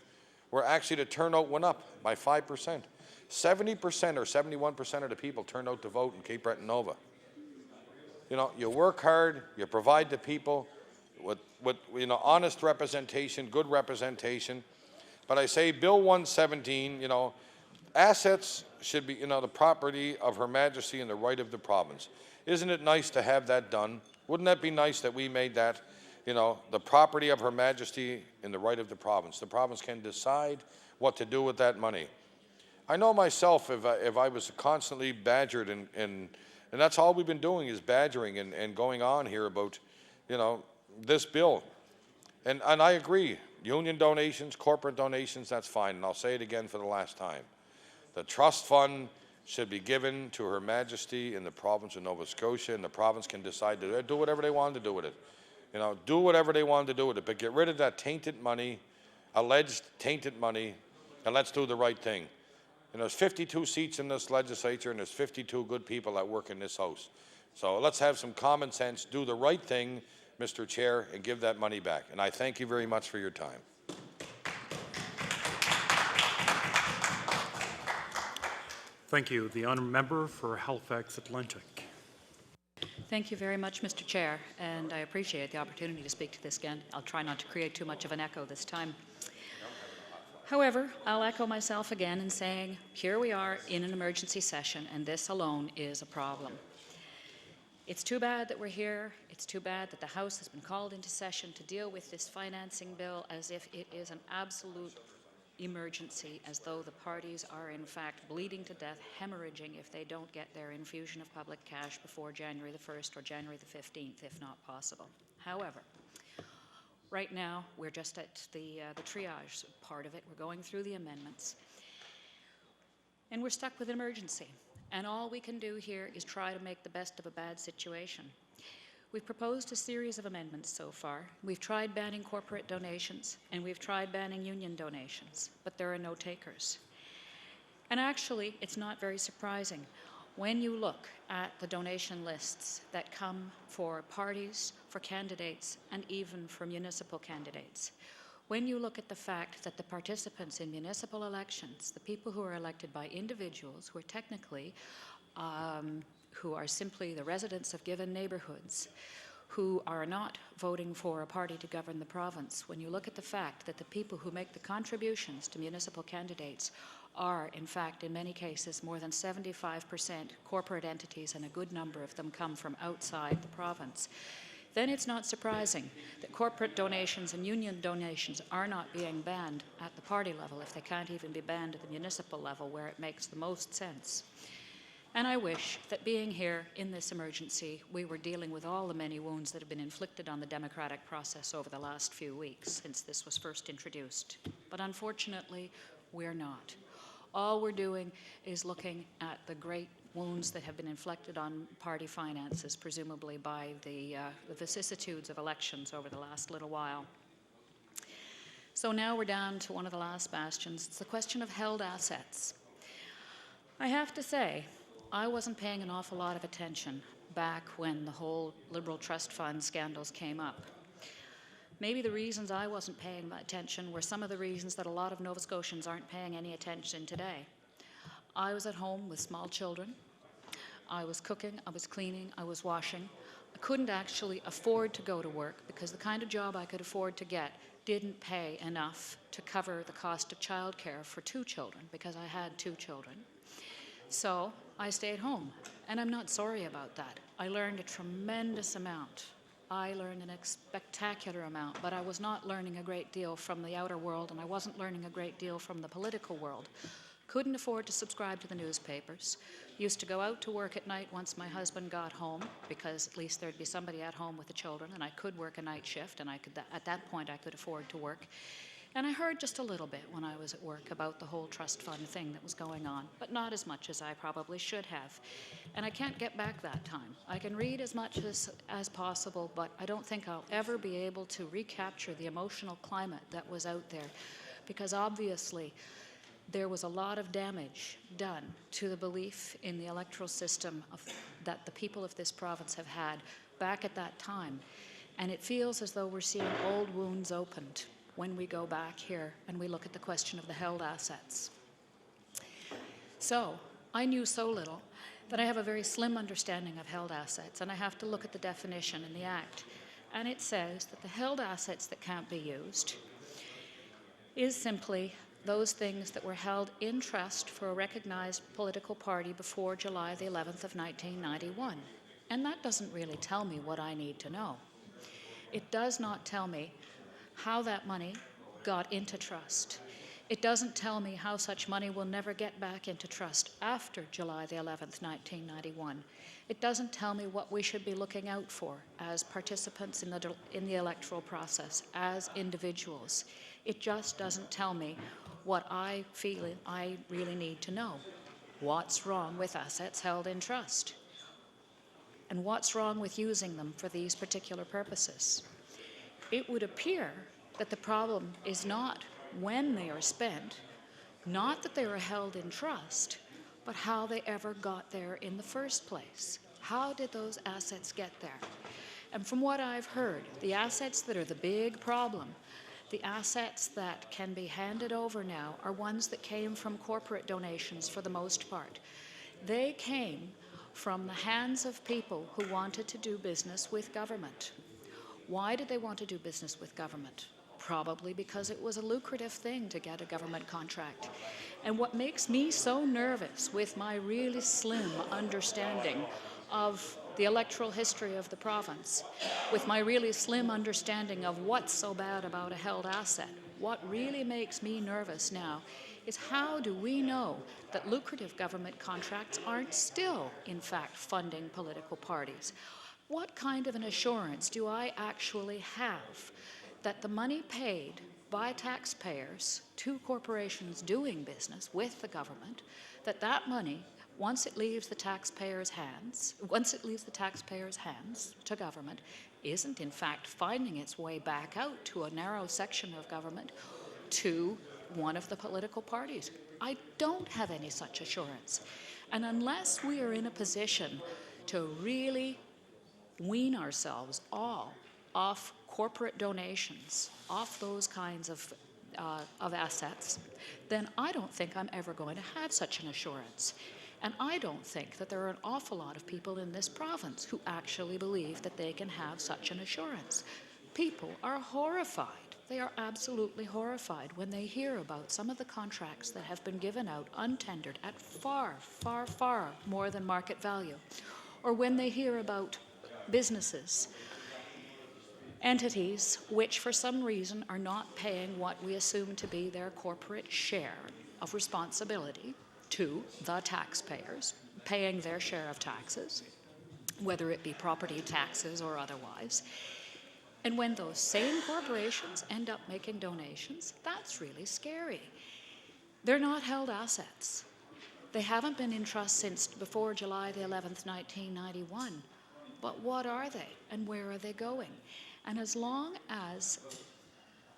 where actually the turnout went up by 5%. 70% or 71% of the people turned out to vote in Cape Breton Nova. You work hard, you provide the people with with, you know, honest representation, good representation. But I say Bill 117, you know, assets should be, you know, the property of Her Majesty and the right of the province. Isn't it nice to have that done? Wouldn't that be nice that we made that, you know, the property of Her Majesty and the right of the province? The province can decide what to do with that money. I know myself, if I was constantly badgered, and that's all we've been doing is badgering and going on here about, you know, this bill. And I agree, union donations, corporate donations, that's fine, and I'll say it again for the last time. The trust fund should be given to Her Majesty in the province of Nova Scotia, and the province can decide to do whatever they want to do with it. You know, do whatever they want to do with it, but get rid of that tainted money, alleged tainted money, and let's do the right thing. And there's 52 seats in this legislature, and there's 52 good people that work in this house. So let's have some common sense, do the right thing, Mr. Chair, and give that money back. And I thank you very much for your time. Thank you. The honourable member for Halifax Atlantic. Thank you very much, Mr. Chair, and I appreciate the opportunity to speak to this again. I'll try not to create too much of an echo this time. However, I'll echo myself again in saying, here we are in an emergency session, and this alone is a problem. It's too bad that we're here. It's too bad that the House has been called into session to deal with this financing bill as if it is an absolute emergency, as though the parties are in fact bleeding to death, hemorrhaging if they don't get their infusion of public cash before January the 1st or January the 15th, if not possible. However, right now, we're just at the triage part of it. We're going through the amendments. And we're stuck with an emergency. And all we can do here is try to make the best of a bad situation. We've proposed a series of amendments so far. We've tried banning corporate donations, and we've tried banning union donations, but there are no takers. And actually, it's not very surprising. When you look at the donation lists that come for parties, for candidates, and even for municipal candidates, when you look at the fact that the participants in municipal elections, the people who are elected by individuals who are technically, who are simply the residents of given neighborhoods, who are not voting for a party to govern the province, when you look at the fact that the people who make the contributions to municipal candidates are, in fact, in many cases, more than 75% corporate entities, and a good number of them come from outside the province, then it's not surprising that corporate donations and union donations are not being banned at the party level, if they can't even be banned at the municipal level, where it makes the most sense. And I wish that being here in this emergency, we were dealing with all the many wounds that have been inflicted on the democratic process over the last few weeks since this was first introduced. But unfortunately, we're not. All we're doing is looking at the great wounds that have been inflicted on party finances, presumably by the vicissitudes of elections over the last little while. So now we're down to one of the last bastions. It's the question of held assets. I have to say, I wasn't paying an awful lot of attention back when the whole Liberal Trust Fund scandals came up. Maybe the reasons I wasn't paying attention were some of the reasons that a lot of Nova Scotians aren't paying any attention today. I was at home with small children. I was cooking, I was cleaning, I was washing. I couldn't actually afford to go to work because the kind of job I could afford to get didn't pay enough to cover the cost of childcare for 2 children, because I had 2 children. So I stayed home, and I'm not sorry about that. I learned a tremendous amount. I learned a spectacular amount, but I was not learning a great deal from the outer world, and I wasn't learning a great deal from the political world. Couldn't afford to subscribe to the newspapers. Used to go out to work at night once my husband got home, because at least there'd be somebody at home with the children, and I could work a night shift, and at that point I could afford to work. And I heard just a little bit when I was at work about the whole trust fund thing that was going on, but not as much as I probably should have. And I can't get back that time. I can read as much as possible, but I don't think I'll ever be able to recapture the emotional climate that was out there, because obviously there was a lot of damage done to the belief in the electoral system that the people of this province have had back at that time. And it feels as though we're seeing old wounds opened when we go back here and we look at the question of the held assets. So I knew so little that I have a very slim understanding of held assets, and I have to look at the definition in the Act. and it says that the held assets that can't be used is simply those things that were held in trust for a recognized political party before July the 11th of 1991. And that doesn't really tell me what I need to know. It does not tell me how that money got into trust. It doesn't tell me how such money will never get back into trust after July the 11th, 1991. It doesn't tell me what we should be looking out for as participants in the electoral process, as individuals. It just doesn't tell me what I feel I really need to know. What's wrong with assets held in trust? And what's wrong with using them for these particular purposes? It would appear that the problem is not when they are spent, not that they are held in trust, but how they ever got there in the first place. How did those assets get there? And from what I've heard, the assets that are the big problem, the assets that can be handed over now, are ones that came from corporate donations for the most part. They came from the hands of people who wanted to do business with government. Why did they want to do business with government? Probably because it was a lucrative thing to get a government contract. And what makes me so nervous with my really slim understanding of the electoral history of the province, with my really slim understanding of what's so bad about a held asset, what really makes me nervous now is how do we know that lucrative government contracts aren't still, in fact, funding political parties? What kind of an assurance do I actually have that the money paid by taxpayers to corporations doing business with the government, that that money, once it leaves the taxpayers' hands to government, isn't in fact finding its way back out to a narrow section of government to one of the political parties? I don't have any such assurance. And unless we are in a position to really wean ourselves all off corporate donations, off those kinds of assets, then I don't think I'm ever going to have such an assurance. And I don't think that there are an awful lot of people in this province who actually believe that they can have such an assurance. People are horrified. They are absolutely horrified when they hear about some of the contracts that have been given out untendered at far, far, far more than market value, or when they hear about businesses, entities which for some reason are not paying what we assume to be their corporate share of responsibility to the taxpayers, paying their share of taxes, whether it be property taxes or otherwise. And when those same corporations end up making donations, that's really scary. They're not held assets. They haven't been in trust since before July the 11th, 1991. But what are they and where are they going? And as long as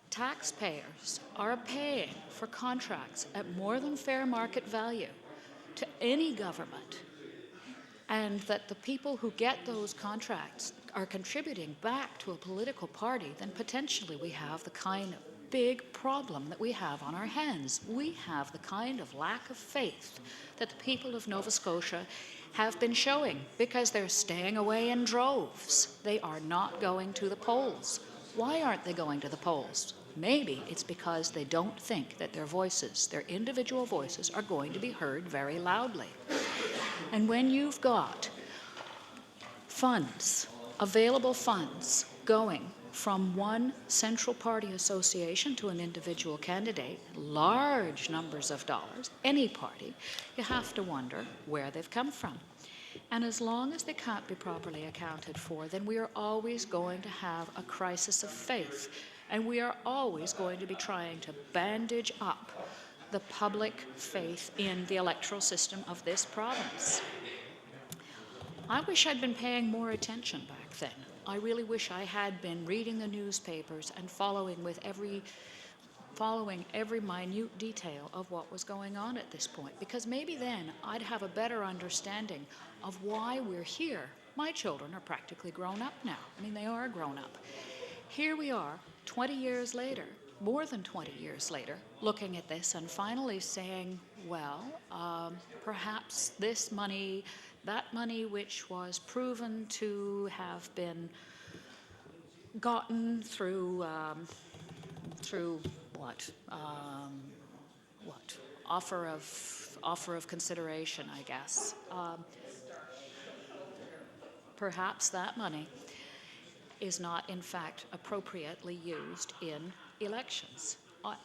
taxpayers are paying for contracts at more than fair market value to any government, and that the people who get those contracts are contributing back to a political party, then potentially we have the kind of big problem that we have on our hands. We have the kind of lack of faith that the people of Nova Scotia have been showing because they're staying away in droves. They are not going to the polls. Why aren't they going to the polls? Maybe it's because they don't think that their voices, their individual voices, are going to be heard very loudly. And when you've got funds, available funds, going from one central party association to an individual candidate, large numbers of dollars, any party, you have to wonder where they've come from. And as long as they can't be properly accounted for, then we are always going to have a crisis of faith. And we are always going to be trying to bandage up the public faith in the electoral system of this province. I wish I'd been paying more attention back then. I really wish I had been reading the newspapers and following every minute detail of what was going on at this point, because maybe then I'd have a better understanding of why we're here. My children are practically grown up now. I mean, they are grown up. Here we are, 20 years later, more than 20 years later, looking at this and finally saying, well, perhaps this money, that money which was proven to have been gotten through what? Offer of consideration, I guess. Perhaps that money is not, in fact, appropriately used in elections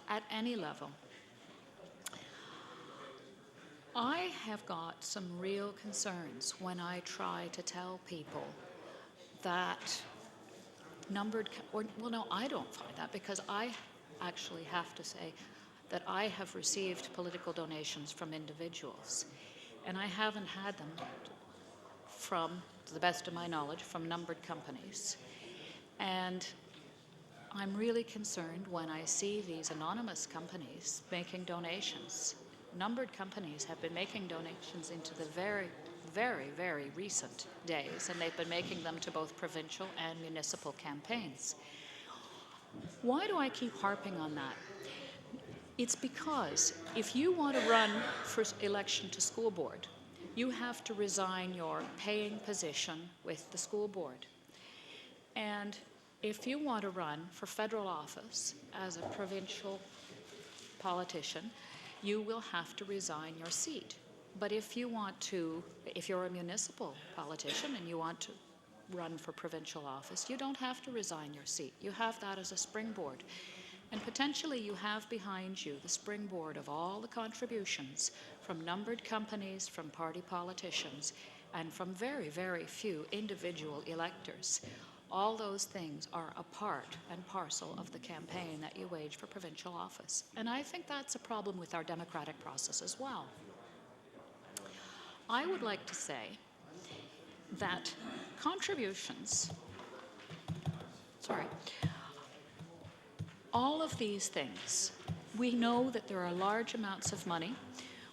at any level. I have got some real concerns when I try to tell people that I don't find that, because I actually have to say that I have received political donations from individuals, and I haven't had them from, to the best of my knowledge, from numbered companies. And I'm really concerned when I see these anonymous companies making donations. Numbered companies have been making donations into the very, very, very recent days, and they've been making them to both provincial and municipal campaigns. Why do I keep harping on that? It's because if you want to run for election to school board, you have to resign your paying position with the school board. And if you want to run for federal office as a provincial politician, you will have to resign your seat. But if you're a municipal politician and you want to run for provincial office, you don't have to resign your seat. You have that as a springboard. And potentially you have behind you the springboard of all the contributions from numbered companies, from party politicians, and from very, very few individual electors. All those things are a part and parcel of the campaign that you wage for provincial office. And I think that's a problem with our democratic process as well. I would like to say that contributions, all of these things, we know that there are large amounts of money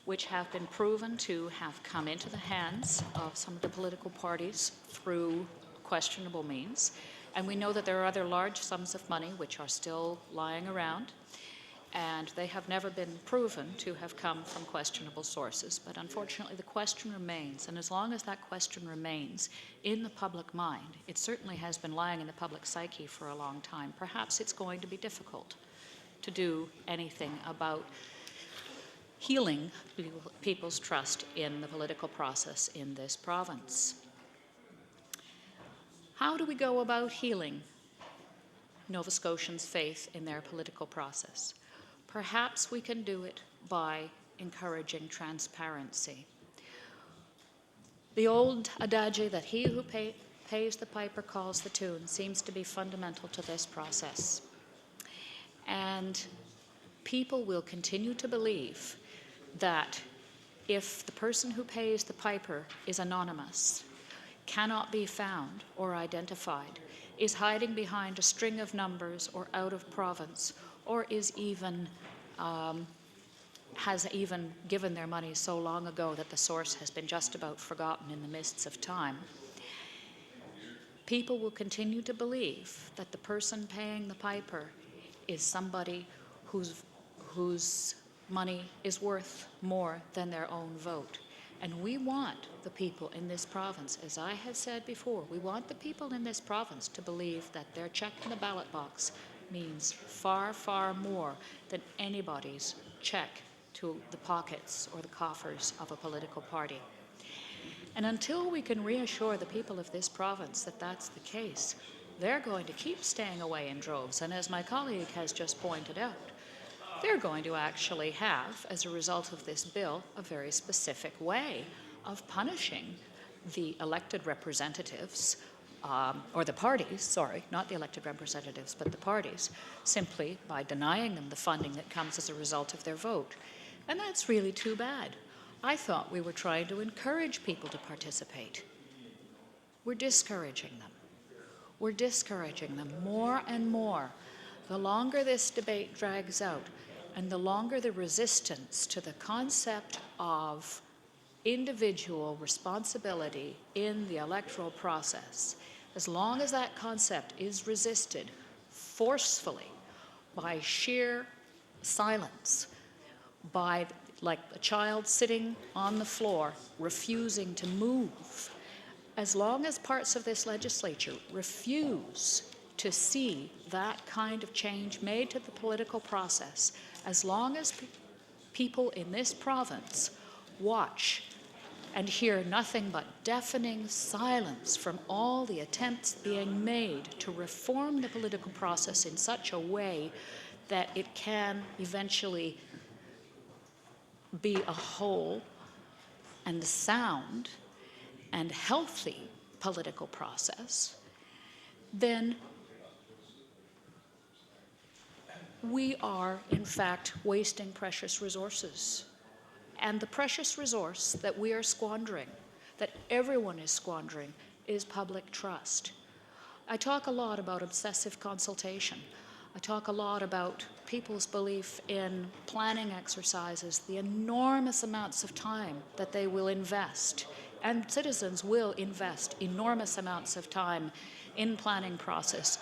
which have been proven to have come into the hands of some of the political parties through questionable means. And we know that there are other large sums of money which are still lying around, and they have never been proven to have come from questionable sources. But unfortunately, the question remains, and as long as that question remains in the public mind, it certainly has been lying in the public psyche for a long time, perhaps it's going to be difficult to do anything about healing people's trust in the political process in this province. How do we go about healing Nova Scotians' faith in their political process? Perhaps we can do it by encouraging transparency. The old adage that he who pays the piper calls the tune seems to be fundamental to this process. And people will continue to believe that if the person who pays the piper is anonymous, cannot be found or identified, is hiding behind a string of numbers or out of province, or is even has even given their money so long ago that the source has been just about forgotten in the mists of time, people will continue to believe that the person paying the piper is somebody whose money is worth more than their own vote. And we want the people in this province, as I have said before, we want the people in this province to believe that their check in the ballot box means far, far more than anybody's check to the pockets or the coffers of a political party. And until we can reassure the people of this province that that's the case, they're going to keep staying away in droves. And as my colleague has just pointed out, they're going to actually have, as a result of this bill, a very specific way of punishing the elected representatives, or the parties, sorry, not the elected representatives, but the parties, simply by denying them the funding that comes as a result of their vote. And that's really too bad. I thought we were trying to encourage people to participate. We're discouraging them. We're discouraging them more and more. The longer this debate drags out, and the longer the resistance to the concept of individual responsibility in the electoral process, as long as that concept is resisted forcefully by sheer silence, by like a child sitting on the floor refusing to move, as long as parts of this legislature refuse to see that kind of change made to the political process, as long as people in this province watch and hear nothing but deafening silence from all the attempts being made to reform the political process in such a way that it can eventually be a whole and sound and healthy political process, then we are, in fact, wasting precious resources. And the precious resource that we are squandering, that everyone is squandering, is public trust. I talk a lot about obsessive consultation. I talk a lot about people's belief in planning exercises, the enormous amounts of time that they will invest, and citizens will invest enormous amounts of time in planning process.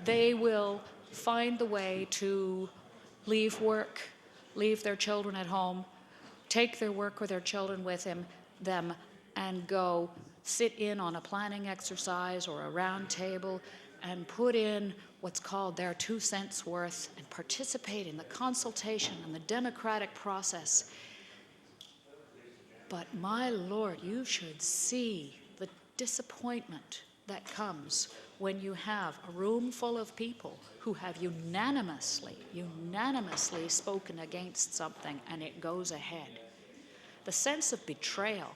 They will find the way to leave work, leave their children at home, take their work or their children with them, and go sit in on a planning exercise or a round table and put in what's called their 2 cents worth and participate in the consultation and the democratic process. But my Lord, you should see the disappointment that comes when you have a room full of people who have unanimously spoken against something and it goes ahead. The sense of betrayal,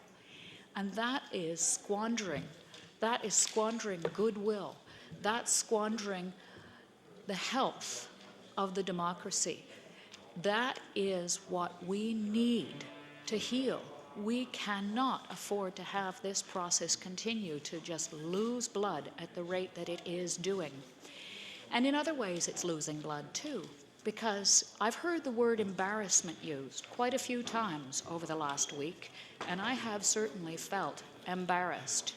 and that is squandering goodwill. That's squandering the health of the democracy. That is what we need to heal. We cannot afford to have this process continue to just lose blood at the rate that it is doing. And in other ways, it's losing blood too, because I've heard the word embarrassment used quite a few times over the last week, and I have certainly felt embarrassed.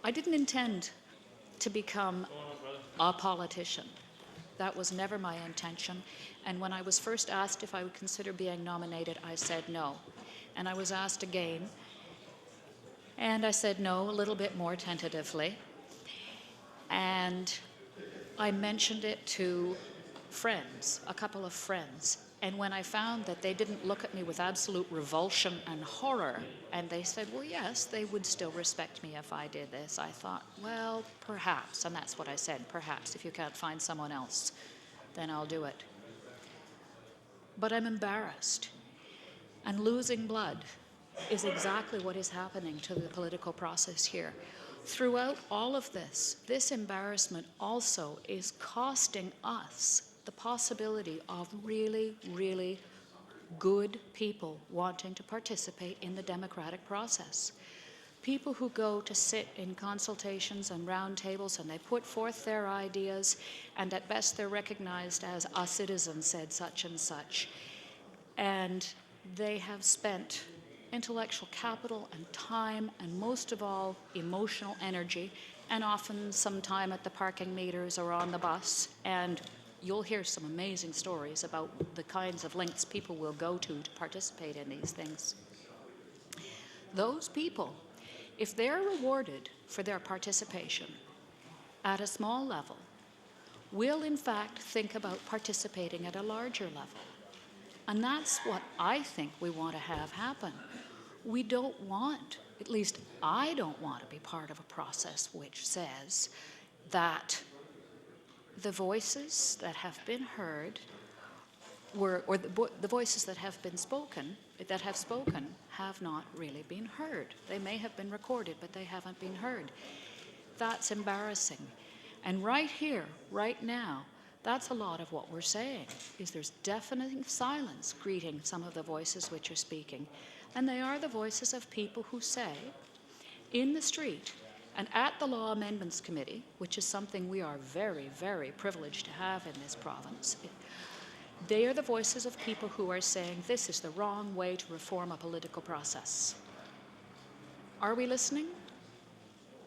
I didn't intend to become a politician. That was never my intention. And when I was first asked if I would consider being nominated, I said no. And I was asked again, and I said no a little bit more tentatively. And I mentioned it to friends, a couple of friends. And when I found that they didn't look at me with absolute revulsion and horror, and they said, well, yes, they would still respect me if I did this, I thought, well, perhaps, and that's what I said, perhaps, if you can't find someone else, then I'll do it. But I'm embarrassed, and losing blood is exactly what is happening to the political process here. Throughout all of this embarrassment also is costing us the possibility of really, really good people wanting to participate in the democratic process. People who go to sit in consultations and roundtables and they put forth their ideas, and at best they're recognized as a citizen said such and such. And they have spent intellectual capital and time, and most of all, emotional energy, and often some time at the parking meters or on the bus, and you'll hear some amazing stories about the kinds of lengths people will go to participate in these things. Those people, if they're rewarded for their participation at a small level, will in fact think about participating at a larger level. And that's what I think we want to have happen. We don't want, at least I don't want to be part of a process which says that the voices that have been heard the voices that have spoken have not really been heard. They may have been recorded, but they haven't been heard. That's embarrassing. And right here, right now, that's a lot of what we're saying, is there's deafening silence greeting some of the voices which are speaking. And they are the voices of people who say, in the street, and at the Law Amendments Committee, which is something we are very, very privileged to have in this province, they are the voices of people who are saying this is the wrong way to reform a political process. Are we listening?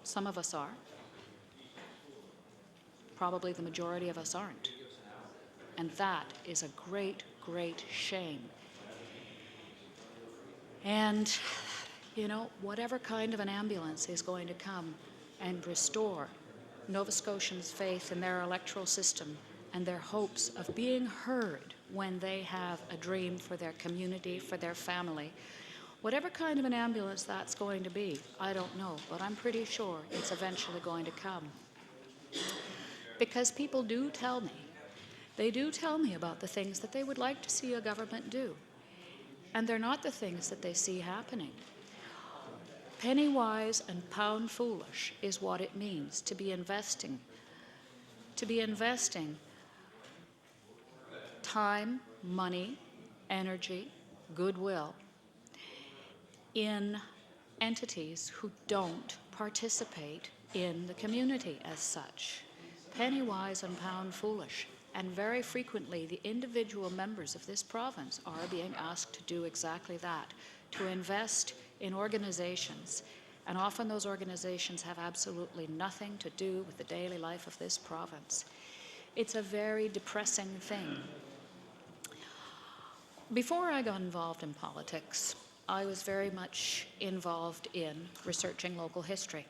Some of us are. Probably the majority of us aren't. And that is a great, great shame. And, you know, whatever kind of an ambulance is going to come and restore Nova Scotians' faith in their electoral system and their hopes of being heard when they have a dream for their community, for their family. Whatever kind of an ambulance that's going to be, I don't know, but I'm pretty sure it's eventually going to come. Because people do tell me, they do tell me about the things that they would like to see a government do. And they're not the things that they see happening. Penny wise and pound foolish is what it means to be investing. To be investing time, money, energy, goodwill in entities who don't participate in the community as such. Penny wise and pound foolish. And very frequently, the individual members of this province are being asked to do exactly that, to invest in organizations. And often those organizations have absolutely nothing to do with the daily life of this province. It's a very depressing thing. Before I got involved in politics, I was very much involved in researching local history.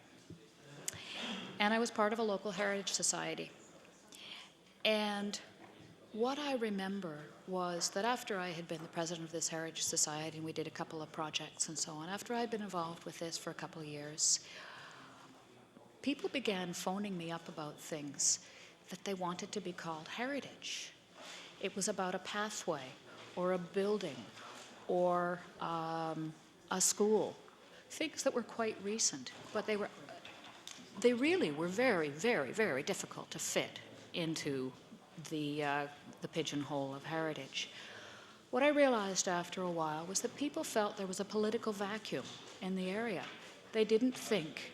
And I was part of a local heritage society. And what I remember was that after I had been the president of this heritage society, and we did a couple of projects and so on, after I'd been involved with this for a couple of years, people began phoning me up about things that they wanted to be called heritage. It was about a pathway or a building or a school, things that were quite recent, but they really were very, very, very difficult to fit into the pigeonhole of heritage. What I realized after a while was that people felt there was a political vacuum in the area. They didn't think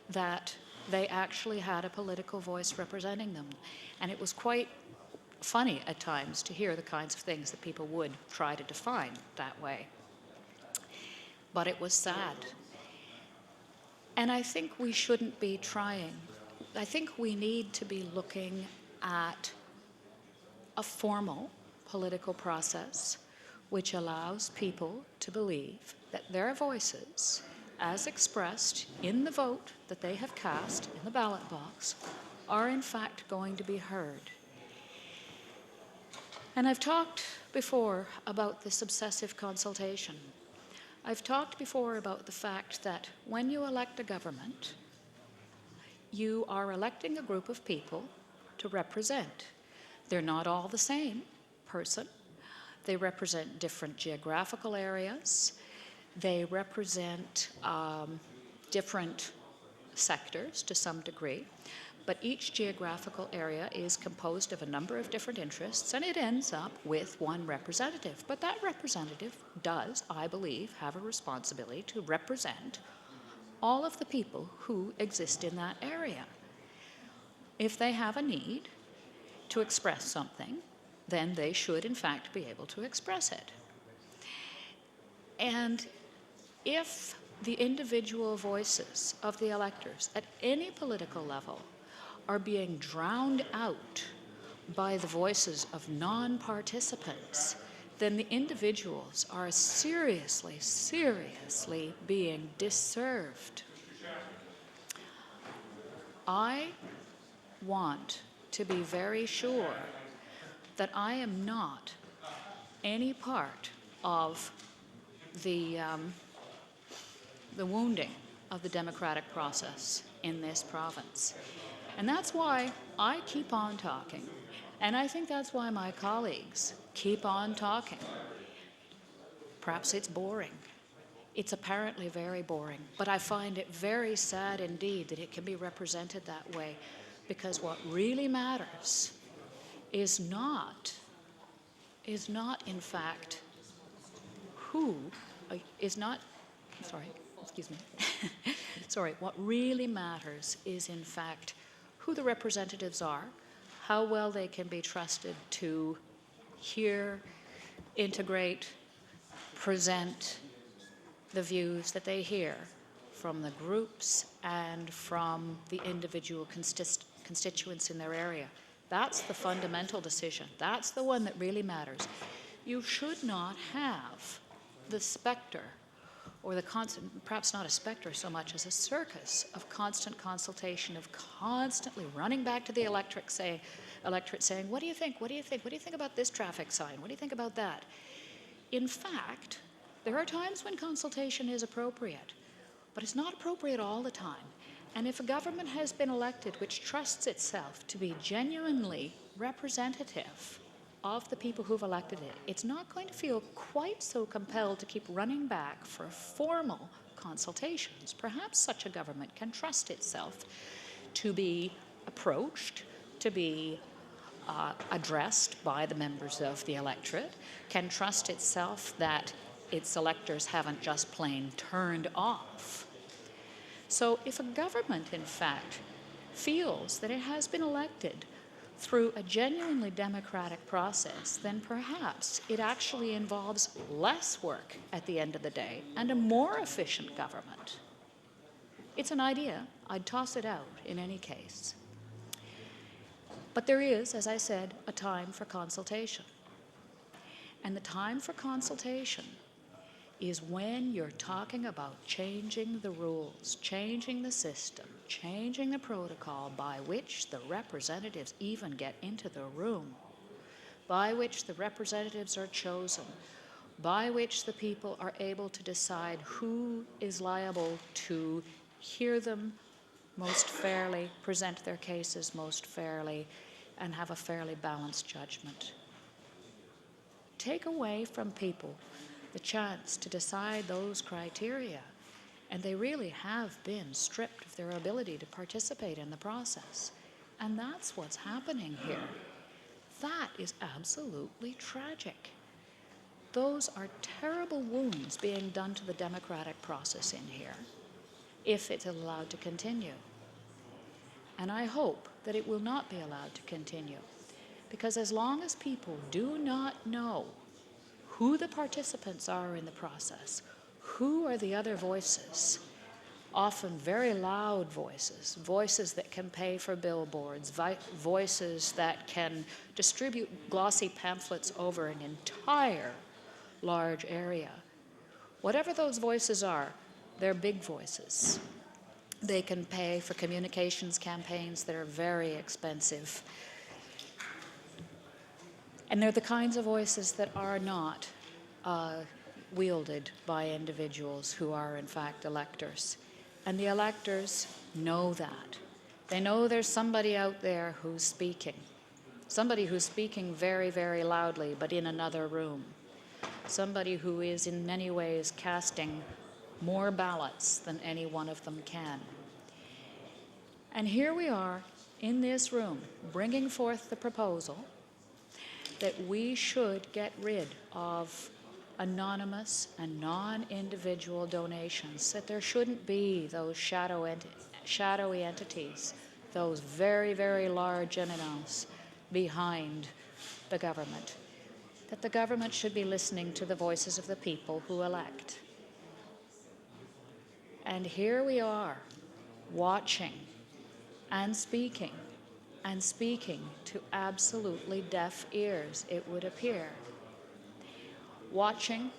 that they actually had a political voice representing them. And it was quite funny at times to hear the kinds of things that people would try to define that way. But it was sad. And I think we shouldn't be trying. I think we need to be looking at a formal political process which allows people to believe that their voices, as expressed in the vote that they have cast in the ballot box, are in fact going to be heard. And I've talked before about this obsessive consultation. I've talked before about the fact that when you elect a government, you are electing a group of people to represent. They're not all the same person. They represent different geographical areas. They represent different sectors to some degree. But each geographical area is composed of a number of different interests, and it ends up with one representative. But that representative does, I believe, have a responsibility to represent all of the people who exist in that area. If they have a need to express something, then they should in fact be able to express it. And if the individual voices of the electors at any political level are being drowned out by the voices of non-participants, then the individuals are seriously, seriously being disserved. I want to be very sure that I am not any part of the wounding of the democratic process in this province. And that's why I keep on talking. And I think that's why my colleagues keep on talking. Perhaps it's boring. It's apparently very boring. But I find it very sad indeed that it can be represented that way. Because what really matters is not in fact what really matters is in fact who the representatives are, how well they can be trusted to hear, integrate, present the views that they hear from the groups and from the individual constituents in their area. That's the fundamental decision. That's the one that really matters. You should not have the specter or the constant, perhaps not a specter so much as a circus of constant consultation, of constantly running back to the electorate saying, what do you think, what do you think, what do you think about this traffic sign, what do you think about that? In fact, there are times when consultation is appropriate, but it's not appropriate all the time. And if a government has been elected which trusts itself to be genuinely representative of the people who've elected it, it's not going to feel quite so compelled to keep running back for formal consultations. Perhaps such a government can trust itself to be approached, to be addressed by the members of the electorate, can trust itself that its electors haven't just plain turned off. So if a government, in fact, feels that it has been elected through a genuinely democratic process, then perhaps it actually involves less work at the end of the day and a more efficient government. It's an idea. I'd toss it out in any case. But there is, as I said, a time for consultation. And the time for consultation is when you're talking about changing the rules, changing the system, changing the protocol by which the representatives even get into the room, by which the representatives are chosen, by which the people are able to decide who is liable to hear them most fairly, present their cases most fairly, and have a fairly balanced judgment. Take away from people the chance to decide those criteria, and they really have been stripped of their ability to participate in the process. And that's what's happening here. That is absolutely tragic. Those are terrible wounds being done to the democratic process in here, if it's allowed to continue. And I hope that it will not be allowed to continue, because as long as people do not know who the participants are in the process, who are the other voices, often very loud voices, voices that can pay for billboards, voices that can distribute glossy pamphlets over an entire large area. Whatever those voices are, they're big voices. They can pay for communications campaigns that are very expensive. And they're the kinds of voices that are not wielded by individuals who are in fact electors. And the electors know that. They know there's somebody out there who's speaking. Somebody who's speaking very, very loudly, but in another room. Somebody who is in many ways casting more ballots than any one of them can. And here we are in this room bringing forth the proposal that we should get rid of anonymous and non-individual donations, that there shouldn't be those shadowy entities, those very, very large entities behind the government, that the government should be listening to the voices of the people who elect. And here we are, watching and speaking to absolutely deaf ears, it would appear. Watching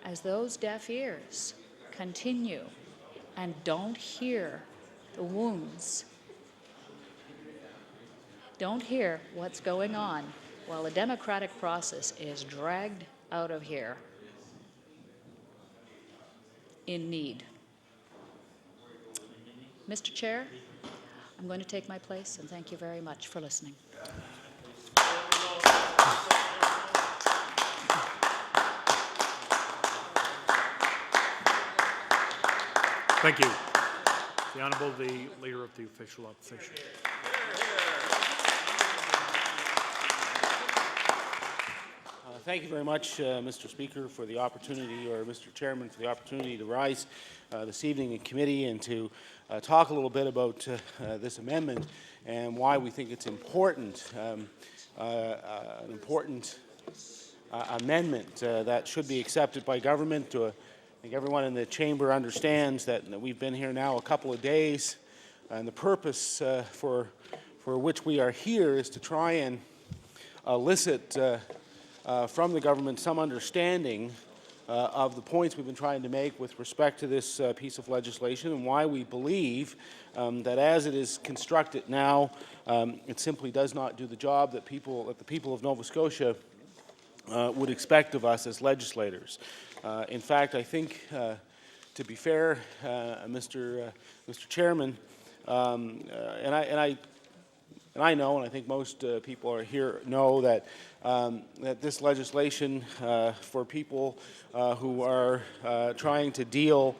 as those deaf ears continue and don't hear the wounds, don't hear what's going on while the democratic process is dragged out of here in need. Mr. Chair, I'm going to take my place, and thank you very much for listening. Thank you. The Honourable, the Leader of the Official Opposition. Thank you very much, Mr. Speaker, for the opportunity, or Mr. Chairman, for the opportunity to rise this evening in committee and to talk a little bit about this amendment and why we think it's important, an important amendment that should be accepted by government. I think everyone in the chamber understands that we've been here now a couple of days, and the purpose for which we are here is to try and elicit from the government some understanding of the points we've been trying to make with respect to this piece of legislation, and why we believe that as it is constructed now, it simply does not do the job that the people of Nova Scotia would expect of us as legislators. In fact, I think, to be fair, Mr. Chairman, and I know, and I think most people are here know that that this legislation for people who are trying to deal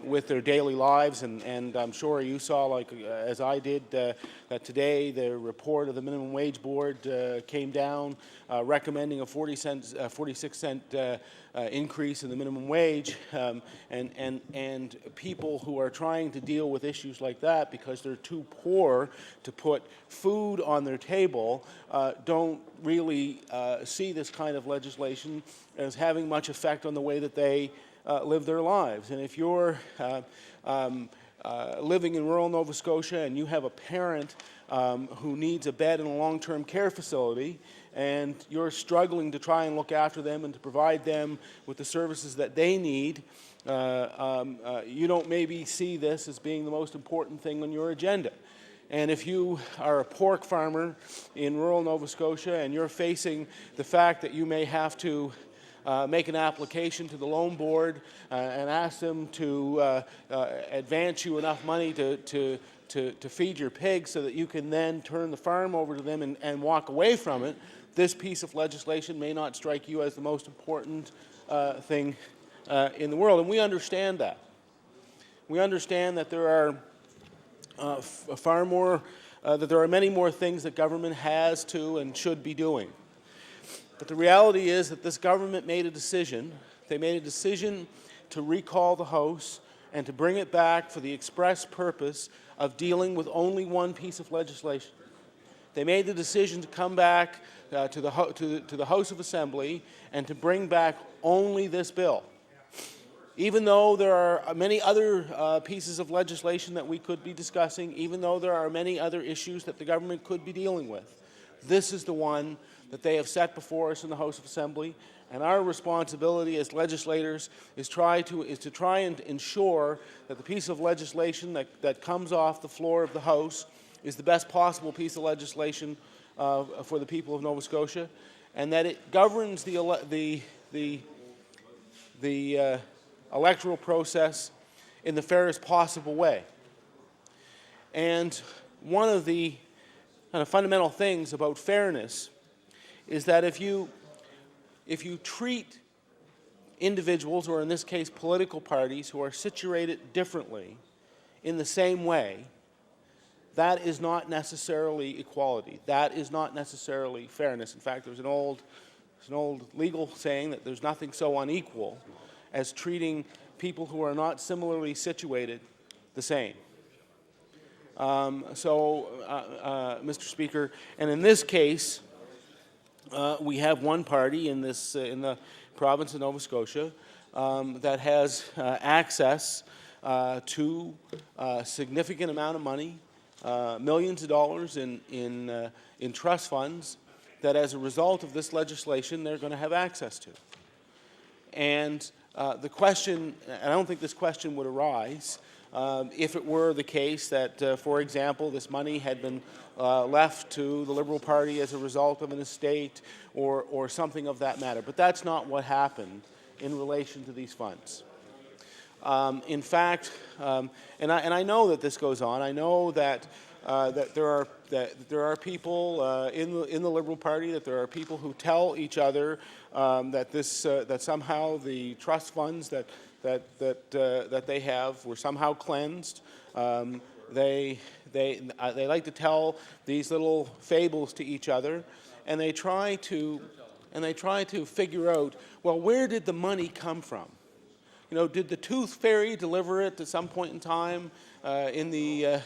with their daily lives, and I'm sure you saw, like as I did, that today the report of the Minimum Wage Board came down recommending a 46-cent increase in the minimum wage, and people who are trying to deal with issues like that because they're too poor to put food on their table don't really see this kind of legislation as having much effect on the way that they live their lives. And if you're living in rural Nova Scotia and you have a parent who needs a bed in a long-term care facility, and you're struggling to try and look after them and to provide them with the services that they need, you don't maybe see this as being the most important thing on your agenda. And if you are a pork farmer in rural Nova Scotia and you're facing the fact that you may have to make an application to the loan board and ask them to advance you enough money to feed your pigs so that you can then turn the farm over to them and walk away from it, this piece of legislation may not strike you as the most important thing in the world. And we understand that. We understand that there are that there are many more things that government has to and should be doing. But the reality is that this government made a decision. They made a decision to recall the House and to bring it back for the express purpose of dealing with only one piece of legislation. They made the decision to come back to the House of Assembly and to bring back only this bill. Even though there are many other pieces of legislation that we could be discussing, even though there are many other issues that the government could be dealing with, this is the one that they have set before us in the House of Assembly, and our responsibility as legislators is to try and ensure that the piece of legislation that comes off the floor of the House is the best possible piece of legislation for the people of Nova Scotia, and that it governs the electoral process in the fairest possible way. And one of the kind of fundamental things about fairness is that if you treat individuals, or in this case political parties, who are situated differently in the same way, that is not necessarily equality. That is not necessarily fairness. In fact, there's an old legal saying that there's nothing so unequal as treating people who are not similarly situated the same. Mr. Speaker, and in this case, we have one party in the province of Nova Scotia that has access to a significant amount of money, millions of dollars in trust funds that, as a result of this legislation, they're going to have access to. And the question, and I don't think this question would arise if it were the case that, for example, this money had been left to the Liberal Party as a result of an estate or something of that matter. But that's not what happened in relation to these funds. In fact, and I know that this goes on. I know that there are people in the Liberal Party, that there are people who tell each other that somehow the trust funds that they have were somehow cleansed. They like to tell these little fables to each other, and they try to figure out, well, where did the money come from? You know, did the tooth fairy deliver it at some point in time in the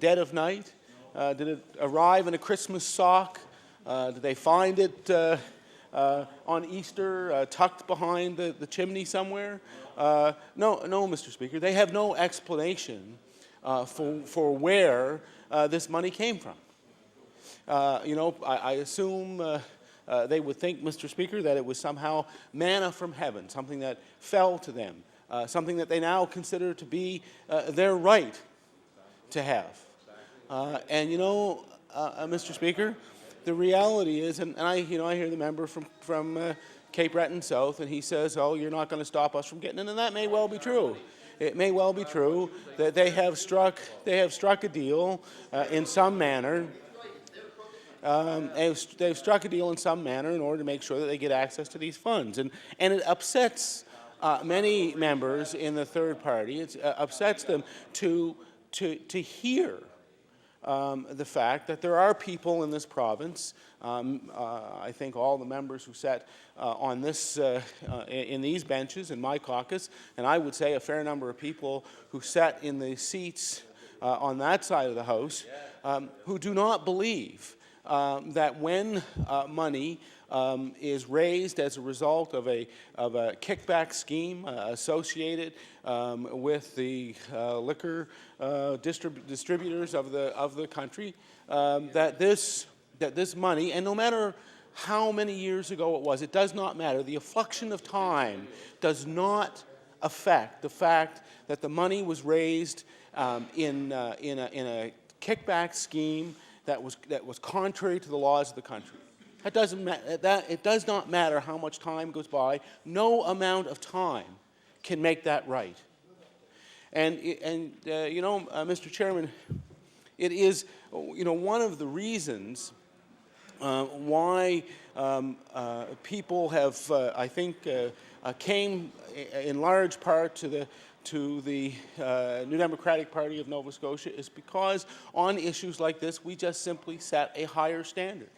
dead of night? Did it arrive in a Christmas sock? Did they find it on Easter tucked behind the chimney somewhere? No, Mr. Speaker. They have no explanation for where this money came from. I assume they would think, Mr. Speaker, that it was somehow manna from heaven, something that fell to them, something that they now consider to be their right to have. And you know, Mr. Speaker, the reality is, and I hear the member from Cape Breton South, and he says, "Oh, you're not going to stop us from getting in," and that may well be true. It may well be true that they have struck a deal in some manner. They've struck a deal in some manner in order to make sure that they get access to these funds, and it upsets many members in the third party. It upsets them to hear the fact that there are people in this province. I think all the members who sat on this in these benches in my caucus, and I would say a fair number of people who sat in the seats on that side of the House, who do not believe that when money is raised as a result of a kickback scheme associated with the liquor distributors of the country, that this money, and no matter how many years ago it was, it does not matter. The effluxion of time does not affect the fact that the money was raised in a kickback scheme that was contrary to the laws of the country. It does not matter how much time goes by. No amount of time can make that right. And Mr. Chairman, it is one of the reasons why people have, I think, came in large part to the New Democratic Party of Nova Scotia is because on issues like this, we just simply set a higher standard.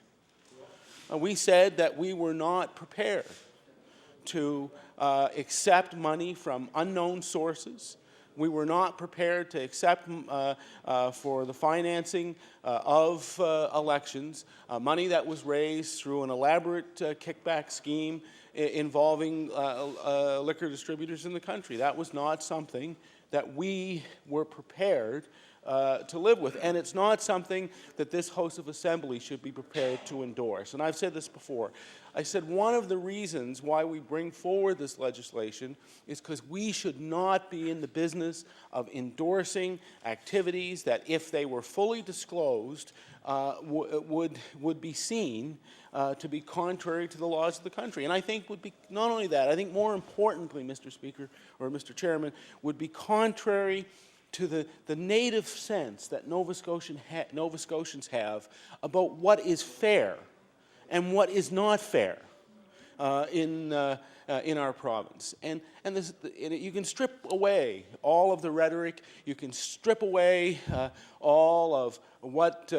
We said that we were not prepared to accept money from unknown sources. We were not prepared to accept for the financing of elections money that was raised through an elaborate kickback scheme involving liquor distributors in the country. That was not something that we were prepared to live with, and it's not something that this House of Assembly should be prepared to endorse. And I've said this before. I said one of the reasons why we bring forward this legislation is because we should not be in the business of endorsing activities that, if they were fully disclosed, would be seen to be contrary to the laws of the country. And I think would be not only that, I think more importantly, Mr. Speaker, or Mr. Chairman, would be contrary to the native sense that Nova Scotians have about what is fair and what is not fair in our province. And you can strip away all of the rhetoric. You can strip away all of what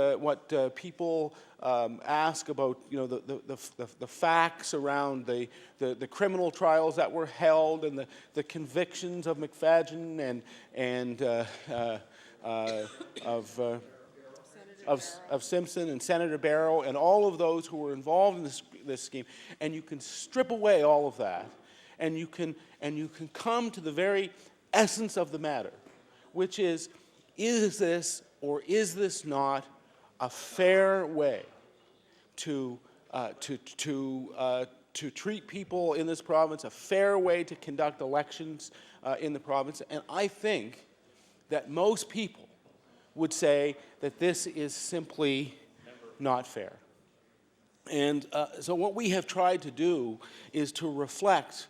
people ask about, the facts around the criminal trials that were held and the convictions of McFadden and of Simpson and Senator Barrow and all of those who were involved in this scheme, and you can strip away all of that, and you can come to the very essence of the matter, which is this or is this not a fair way to treat people in this province, a fair way to conduct elections in the province? And I think that most people would say that this is simply not fair. And so what we have tried to do is to reflect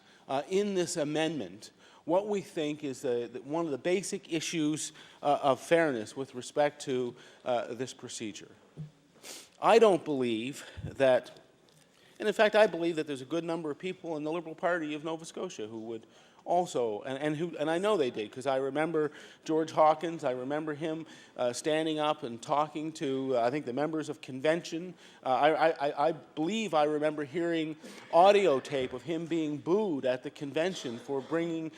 in this amendment what we think is one of the basic issues of fairness with respect to this procedure. I don't believe that, and in fact I believe that there's a good number of people in the Liberal Party of Nova Scotia who would also, and I know they did, because I remember George Hawkins. I remember him standing up and talking to, I think, the members of convention. I believe I remember hearing audio tape of him being booed at the convention for bringing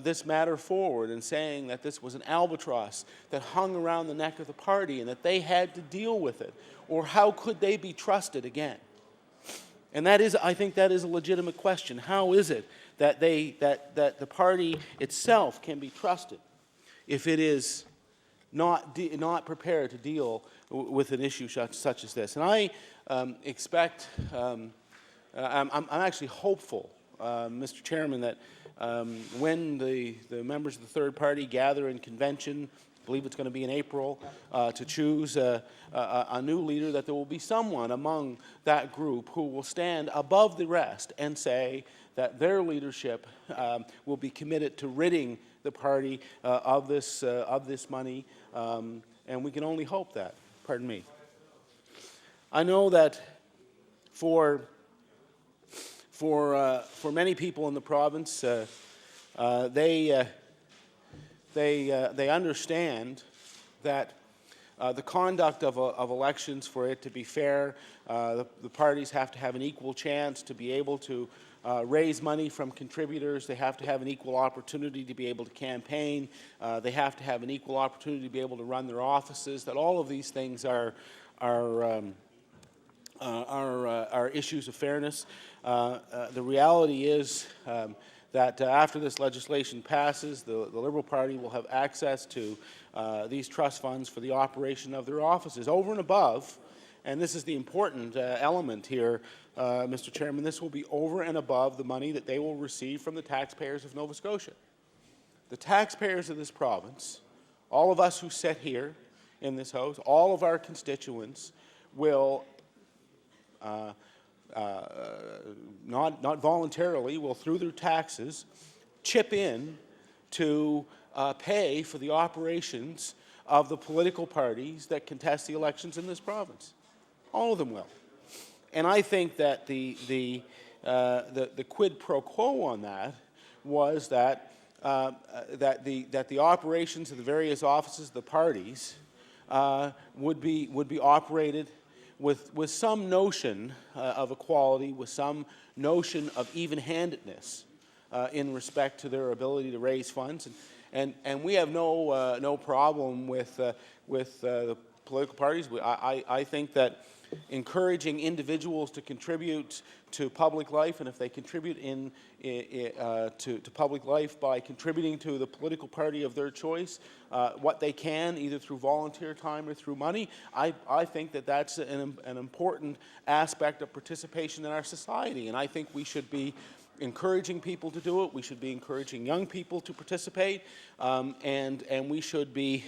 this matter forward and saying that this was an albatross that hung around the neck of the party and that they had to deal with it, or how could they be trusted again? And that is, I think that is a legitimate question. How is it that the party itself can be trusted if it is not prepared to deal with an issue such as this? And I expect I'm actually hopeful, Mr. Chairman, that when the members of the third party gather in convention, I believe it's going to be in April, to choose a new leader, that there will be someone among that group who will stand above the rest and say that their leadership will be committed to ridding the party of this money, and we can only hope that. Pardon me. I know that for many people in the province, they understand that the conduct of elections, for it to be fair, the parties have to have an equal chance to be able to raise money from contributors. They have to have an equal opportunity to be able to campaign. They have to have an equal opportunity to be able to run their offices. That all of these things are issues of fairness. The reality is that after this legislation passes, the Liberal Party will have access to these trust funds for the operation of their offices over and above, and this is the important element here, Mr. Chairman, this will be over and above the money that they will receive from the taxpayers of Nova Scotia. The taxpayers of this province, all of us who sit here in this House, all of our constituents will not voluntarily, will through their taxes chip in to pay for the operations of the political parties that contest the elections in this province. All of them will. And I think that the quid pro quo on that was that the operations of the various offices of the parties would be operated with some notion of equality, with some notion of even-handedness in respect to their ability to raise funds, and we have no problem with the political parties. I think that encouraging individuals to contribute to public life, and if they contribute to public life by contributing to the political party of their choice, what they can, either through volunteer time or through money, I think that that's an important aspect of participation in our society, and I think we should be encouraging people to do it. We should be encouraging young people to participate, and we should be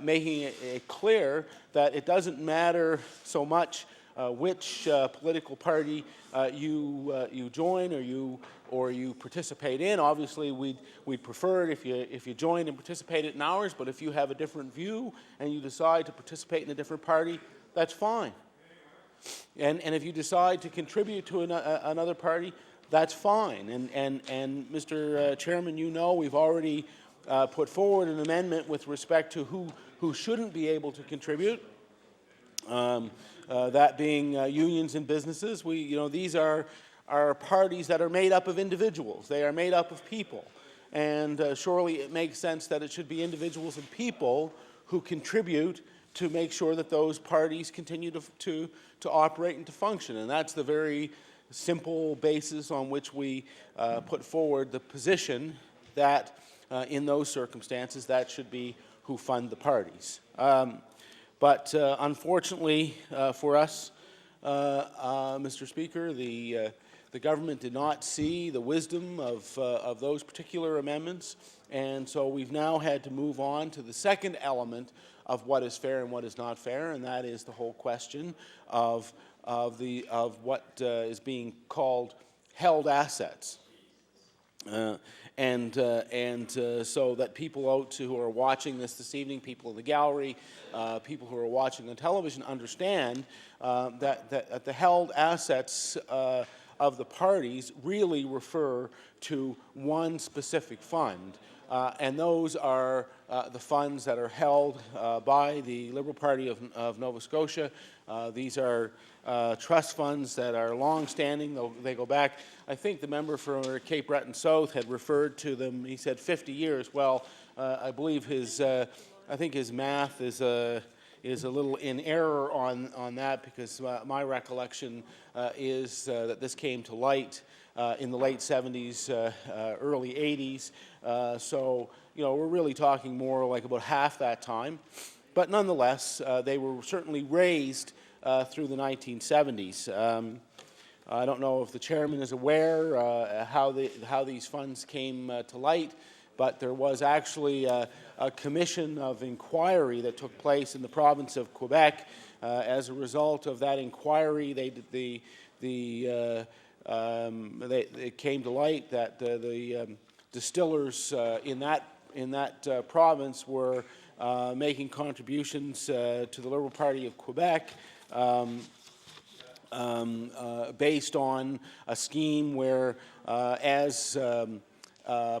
making it clear that it doesn't matter so much which political party you join or you participate in. Obviously, we'd prefer it if you join and participate in ours, but if you have a different view and you decide to participate in a different party, that's fine. And if you decide to contribute to another party, that's fine. And Mr. Chairman, you know we've already put forward an amendment with respect to who shouldn't be able to contribute. That being unions and businesses. These are parties that are made up of individuals. They are made up of people. And surely it makes sense that it should be individuals and people who contribute to make sure that those parties continue to operate and to function. And that's the very simple basis on which we put forward the position that in those circumstances that should be who fund the parties. But unfortunately for us, Mr. Speaker, the government did not see the wisdom of those particular amendments, and so we've now had to move on to the second element of what is fair and what is not fair, and that is the whole question of what is being called held assets. So that people out who are watching this evening, people in the gallery, people who are watching on television, understand that the held assets of the parties really refer to one specific fund, and those are the funds that are held by the Liberal Party of Nova Scotia. These are trust funds that are long-standing. They go back, I think the member for Cape Breton South had referred to them, he said 50 years. Well, I believe I think his math is a little in error on that, because my recollection is that this came to light in the late 70s, early 80s. So, we're really talking more like about half that time. But nonetheless, they were certainly raised through the 1970s. I don't know if the chairman is aware how these funds came to light, but there was actually a commission of inquiry that took place in the province of Quebec. As a result of that inquiry, it came to light that the distillers in that province were making contributions to the Liberal Party of Quebec based on a scheme where as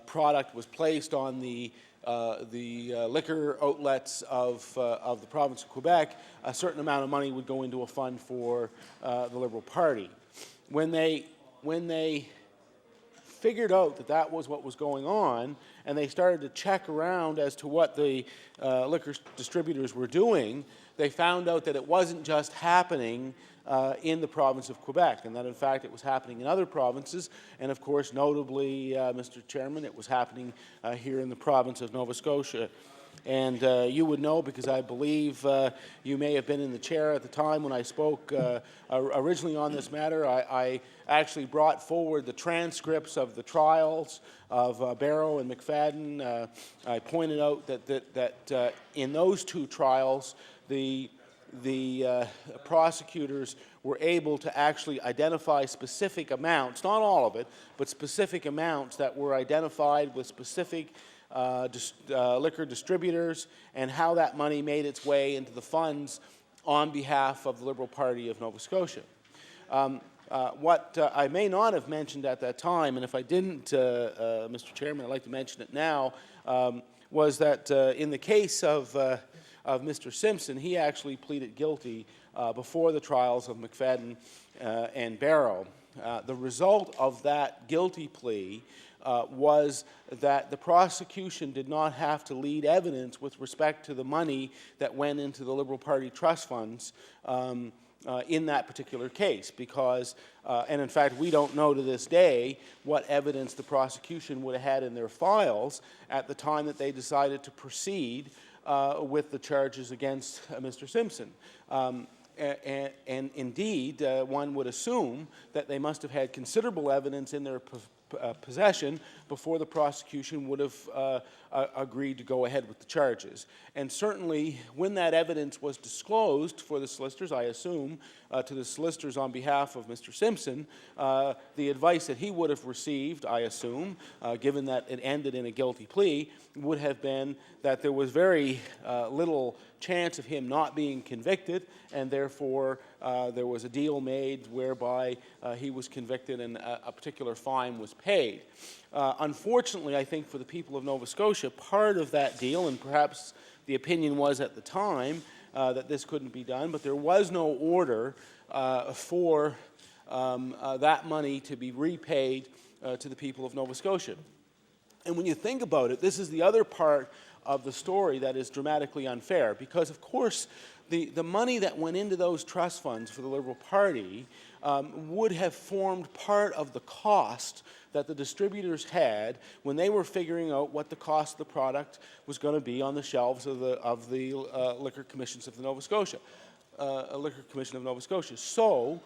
product was placed on the liquor outlets of the province of Quebec, a certain amount of money would go into a fund for the Liberal Party. When they figured out that that was what was going on, and they started to check around as to what the liquor distributors were doing, they found out that it wasn't just happening in the province of Quebec, and that in fact it was happening in other provinces, and of course notably, Mr. Chairman, it was happening here in the province of Nova Scotia. And you would know, because I believe you may have been in the chair at the time when I spoke originally on this matter. I actually brought forward the transcripts of the trials of Barrow and McFadden. I pointed out that in those two trials, the prosecutors were able to actually identify specific amounts, not all of it, but specific amounts that were identified with specific liquor distributors, and how that money made its way into the funds on behalf of the Liberal Party of Nova Scotia. What I may not have mentioned at that time, and if I didn't, Mr. Chairman, I'd like to mention it now, was that in the case of Mr. Simpson, he actually pleaded guilty before the trials of McFadden and Barrow. The result of that guilty plea was that the prosecution did not have to lead evidence with respect to the money that went into the Liberal Party trust funds in that particular case, because, and in fact we don't know to this day what evidence the prosecution would have had in their files at the time that they decided to proceed with the charges against Mr. Simpson. And indeed, one would assume that they must have had considerable evidence in their possession before the prosecution would have agreed to go ahead with the charges. And certainly, when that evidence was disclosed for the solicitors, I assume, to the solicitors on behalf of Mr. Simpson, the advice that he would have received, I assume, given that it ended in a guilty plea, would have been that there was very little chance of him not being convicted, and therefore there was a deal made whereby he was convicted and a particular fine was paid. Unfortunately, I think for the people of Nova Scotia, part of that deal, and perhaps the opinion was at the time that this couldn't be done, but there was no order for that money to be repaid to the people of Nova Scotia. And when you think about it, this is the other part of the story that is dramatically unfair, because of course the money that went into those trust funds for the Liberal Party would have formed part of the cost that the distributors had when they were figuring out what the cost of the product was going to be on the shelves of the Liquor Commissions of Nova Scotia. Liquor Commission of Nova Scotia. So,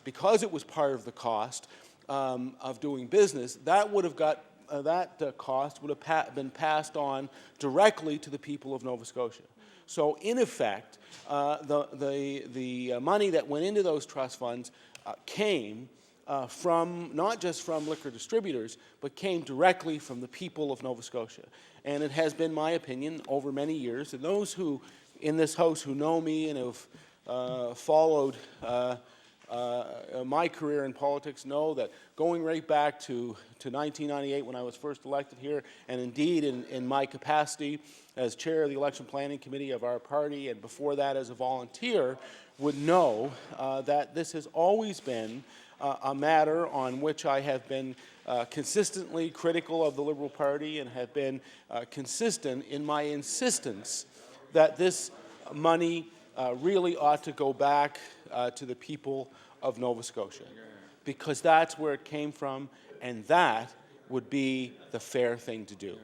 because it was part of the cost of doing business, that would have got that cost would have been passed on directly to the people of Nova Scotia. So, in effect, the money that went into those trust funds came from, not just from liquor distributors, but came directly from the people of Nova Scotia. And it has been my opinion over many years, and those who in this House who know me and have followed my career in politics know that going right back to 1998 when I was first elected here, and indeed in my capacity as chair of the election planning committee of our party, and before that as a volunteer, would know that this has always been a matter on which I have been consistently critical of the Liberal Party, and have been consistent in my insistence that this money really ought to go back to the people of Nova Scotia, because that's where it came from, and that would be the fair thing to do.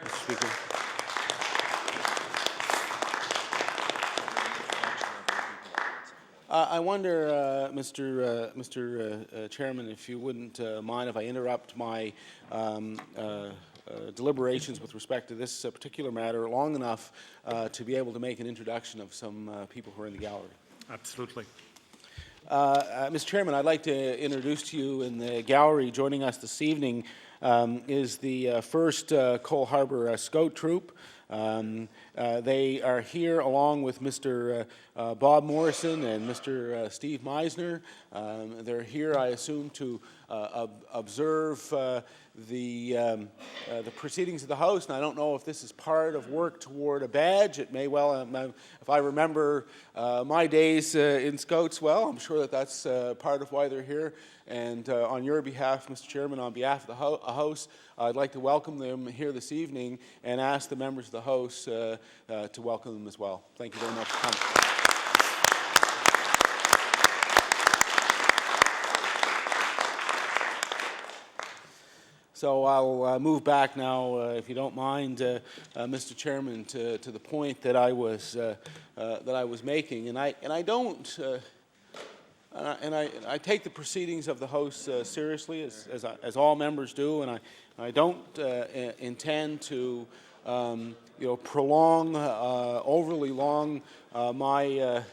Mr. Speaker. I wonder, Mr. Chairman, if you wouldn't mind if I interrupt my deliberations with respect to this particular matter long enough to be able to make an introduction of some people who are in the gallery. Absolutely. Mr. Chairman, I'd like to introduce to you in the gallery joining us this evening is the 1st Cole Harbour Scout Troop. They are here along with Mr. Bob Morrison and Mr. Steve Meisner. They're here, I assume, to observe the proceedings of the House, and I don't know if this is part of work toward a badge. It may well, if I remember my days in Scouts well, I'm sure that that's part of why they're here. And on your behalf, Mr. Chairman, on behalf of the House, I'd like to welcome them here this evening and ask the members of the House to welcome them as well. Thank you very much for coming. So I'll move back now, if you don't mind, Mr. Chairman, to the point that I was making, and I take the proceedings of the House seriously, as all members do, and I don't intend to prolong overly long my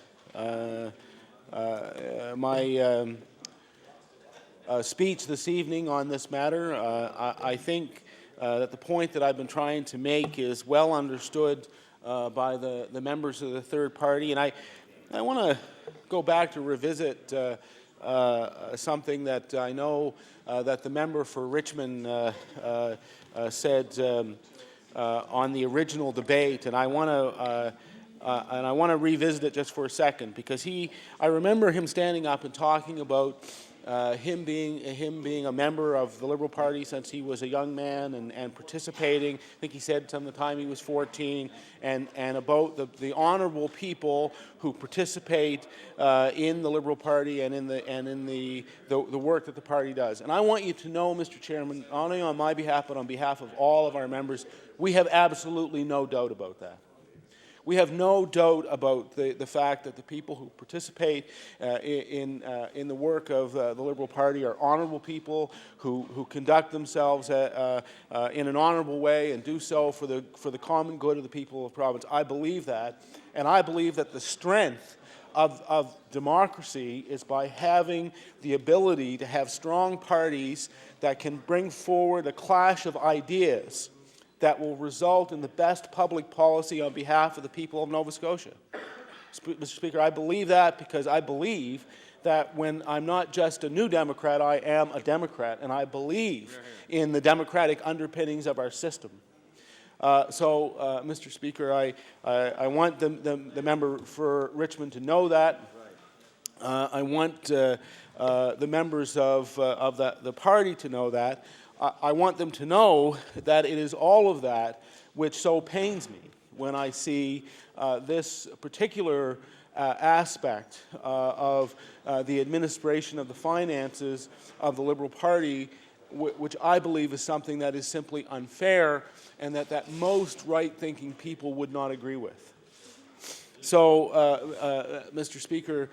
speech this evening on this matter. I think that the point that I've been trying to make is well understood by the members of the third party, and I want to go back to revisit something that I know that the member for Richmond said on the original debate, and I want to revisit it just for a second, because I remember him standing up and talking about him being a member of the Liberal Party since he was a young man and participating. I think he said from the time he was 14, and about the honourable people who participate in the Liberal Party and in the work that the party does. And I want you to know, Mr. Chairman, not only on my behalf but on behalf of all of our members, we have absolutely no doubt about that. We have no doubt about the fact that the people who participate in the work of the Liberal Party are honourable people who conduct themselves in an honourable way and do so for the common good of the people of the province. I believe that, and I believe that the strength of democracy is by having the ability to have strong parties that can bring forward a clash of ideas that will result in the best public policy on behalf of the people of Nova Scotia. Mr. Speaker, I believe that because I believe that when I'm not just a new Democrat, I am a Democrat, and I believe in the democratic underpinnings of our system. Mr. Speaker, I want the member for Richmond to know that. I want the members of the party to know that. I want them to know that it is all of that which so pains me when I see this particular aspect of the administration of the finances of the Liberal Party, which I believe is something that is simply unfair and that most right-thinking people would not agree with. So, Mr. Speaker,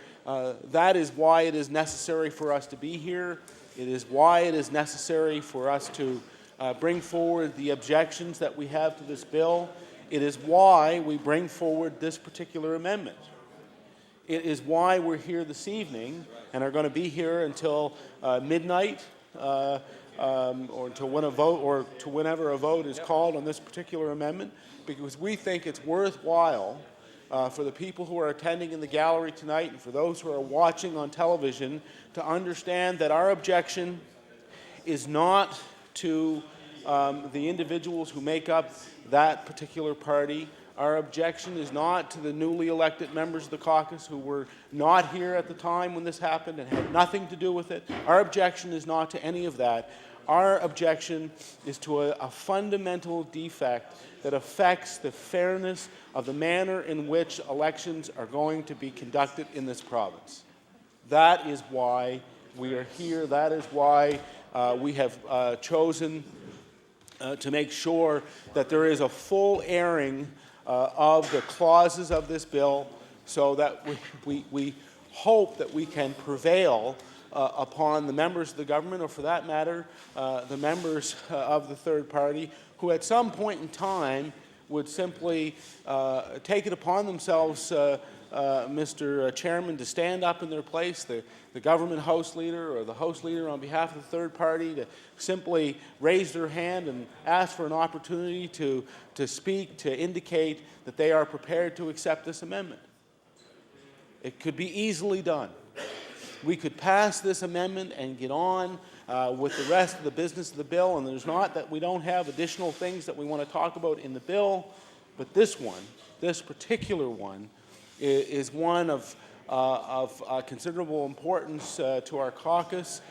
that is why it is necessary for us to be here. It is why it is necessary for us to bring forward the objections that we have to this bill. It is why we bring forward this particular amendment. It is why we're here this evening and are going to be here until midnight or until whenever a vote is called on this particular amendment, because we think it's worthwhile for the people who are attending in the gallery tonight and for those who are watching on television to understand that our objection is not to the individuals who make up that particular party. Our objection is not to the newly elected members of the caucus who were not here at the time when this happened and had nothing to do with it. Our objection is not to any of that. Our objection is to a fundamental defect that affects the fairness of the manner in which elections are going to be conducted in this province. That is why we are here. That is why we have chosen to make sure that there is a full airing of the clauses of this bill so that we hope that we can prevail upon the members of the government, or for that matter, the members of the third party, who at some point in time would simply take it upon themselves, Mr. Chairman, to stand up in their place, the government House Leader or the House Leader on behalf of the third party, to simply raise their hand and ask for an opportunity to speak, to indicate that they are prepared to accept this amendment. It could be easily done. We could pass this amendment and get on with the rest of the business of the bill, and there's not that we don't have additional things that we want to talk about in the bill, but this one, this particular one, is one of considerable importance to our caucus.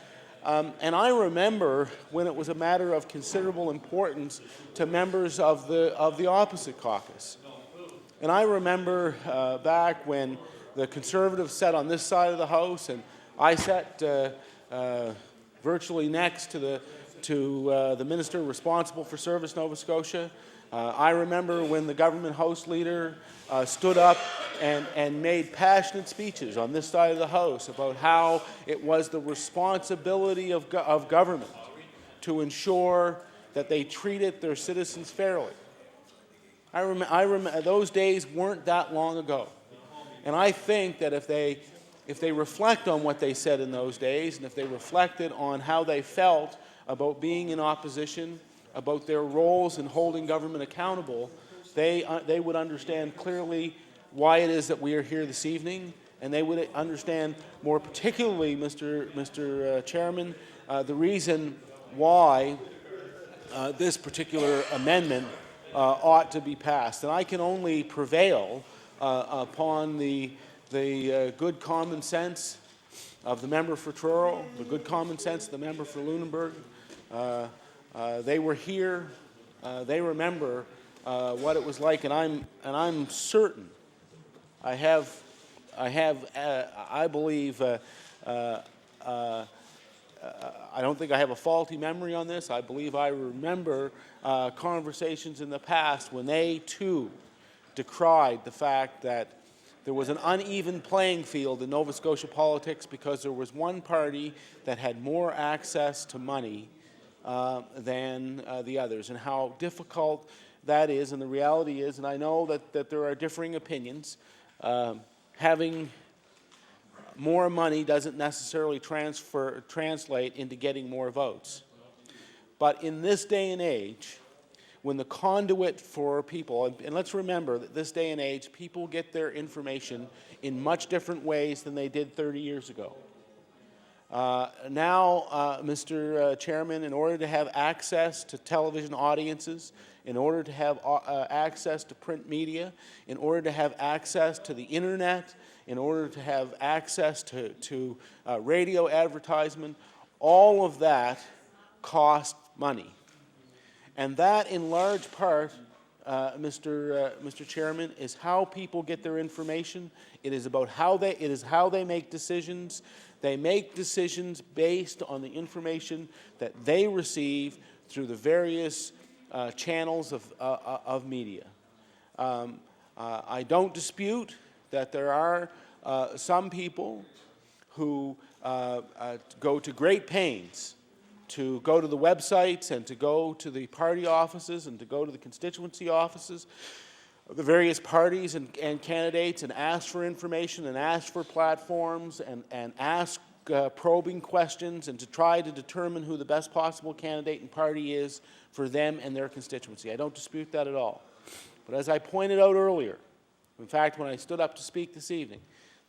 And I remember when it was a matter of considerable importance to members of the opposite caucus. And I remember back when the Conservatives sat on this side of the House, and I sat virtually next to the Minister responsible for Service Nova Scotia. I remember when the government House Leader stood up and made passionate speeches on this side of the House about how it was the responsibility of government to ensure that they treated their citizens fairly. I remember those days weren't that long ago. And I think that if they reflect on what they said in those days, and if they reflected on how they felt about being in opposition, about their roles in holding government accountable, they would understand clearly why it is that we are here this evening, and they would understand more particularly, Mr. Chairman, the reason why this particular amendment ought to be passed. And I can only prevail upon the good common sense of the member for Truro, the good common sense of the member for Lunenburg. They were here. They remember what it was like, and I'm certain. I believe. I don't think I have a faulty memory on this. I believe I remember conversations in the past when they too decried the fact that there was an uneven playing field in Nova Scotia politics because there was one party that had more access to money than the others, and how difficult that is. And the reality is, and I know that there are differing opinions, having more money doesn't necessarily translate into getting more votes. But in this day and age, when the conduit for people, and let's remember that this day and age, people get their information in much different ways than they did 30 years ago. Now, Mr. Chairman, in order to have access to television audiences, in order to have access to print media, in order to have access to the internet, in order to have access to radio advertisement, all of that costs money. And that, in large part, Mr. Chairman, is how people get their information. It is about how they make decisions. They make decisions based on the information that they receive through the various channels of media. I don't dispute that there are some people who go to great pains to go to the websites and to go to the party offices and to go to the constituency offices of the various parties and candidates and ask for information and ask for platforms and ask probing questions and to try to determine who the best possible candidate and party is for them and their constituency. I don't dispute that at all. But as I pointed out earlier, in fact, when I stood up to speak this evening,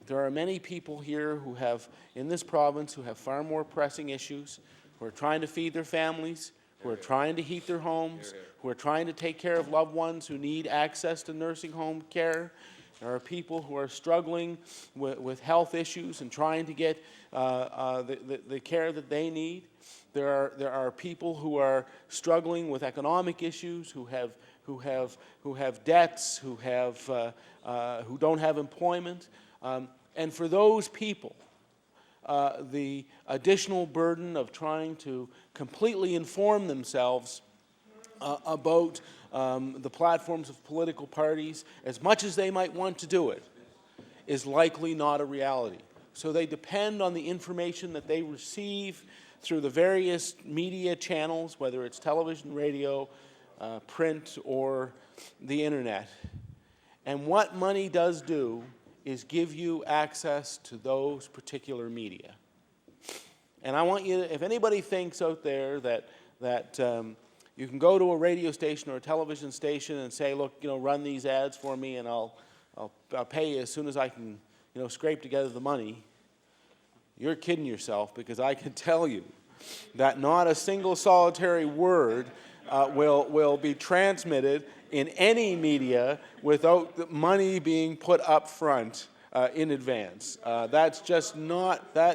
there are many people here who have, in this province, who have far more pressing issues, who are trying to feed their families, who are trying to heat their homes, who are trying to take care of loved ones who need access to nursing home care. There are people who are struggling with health issues and trying to get the care that they need. There are people who are struggling with economic issues, who have debts, who don't have employment, and for those people, the additional burden of trying to completely inform themselves about the platforms of political parties, as much as they might want to do it, is likely not a reality. so they depend on the information that they receive through the various media channels, whether it's television, radio, print, or the internet. And what money does do is give you access to those particular media. And I want you to, if anybody thinks out there that you can go to a radio station or a television station and say, look, run these ads for me and I'll pay you as soon as I can, scrape together the money, you're kidding yourself, because I can tell you that not a single solitary word will be transmitted in any media without the money being put up front in advance. That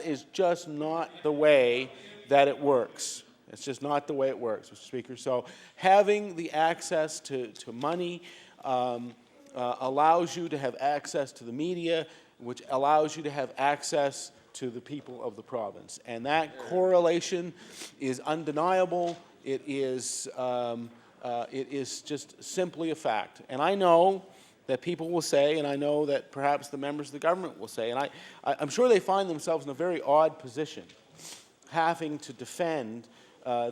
is just not the way that it works. It's just not the way it works, Mr. Speaker. So having the access to money allows you to have access to the media, which allows you to have access to the people of the province. And that correlation is undeniable. It is just simply a fact. And I know that people will say, and I know that perhaps the members of the government will say, and I'm sure they find themselves in a very odd position, having to defend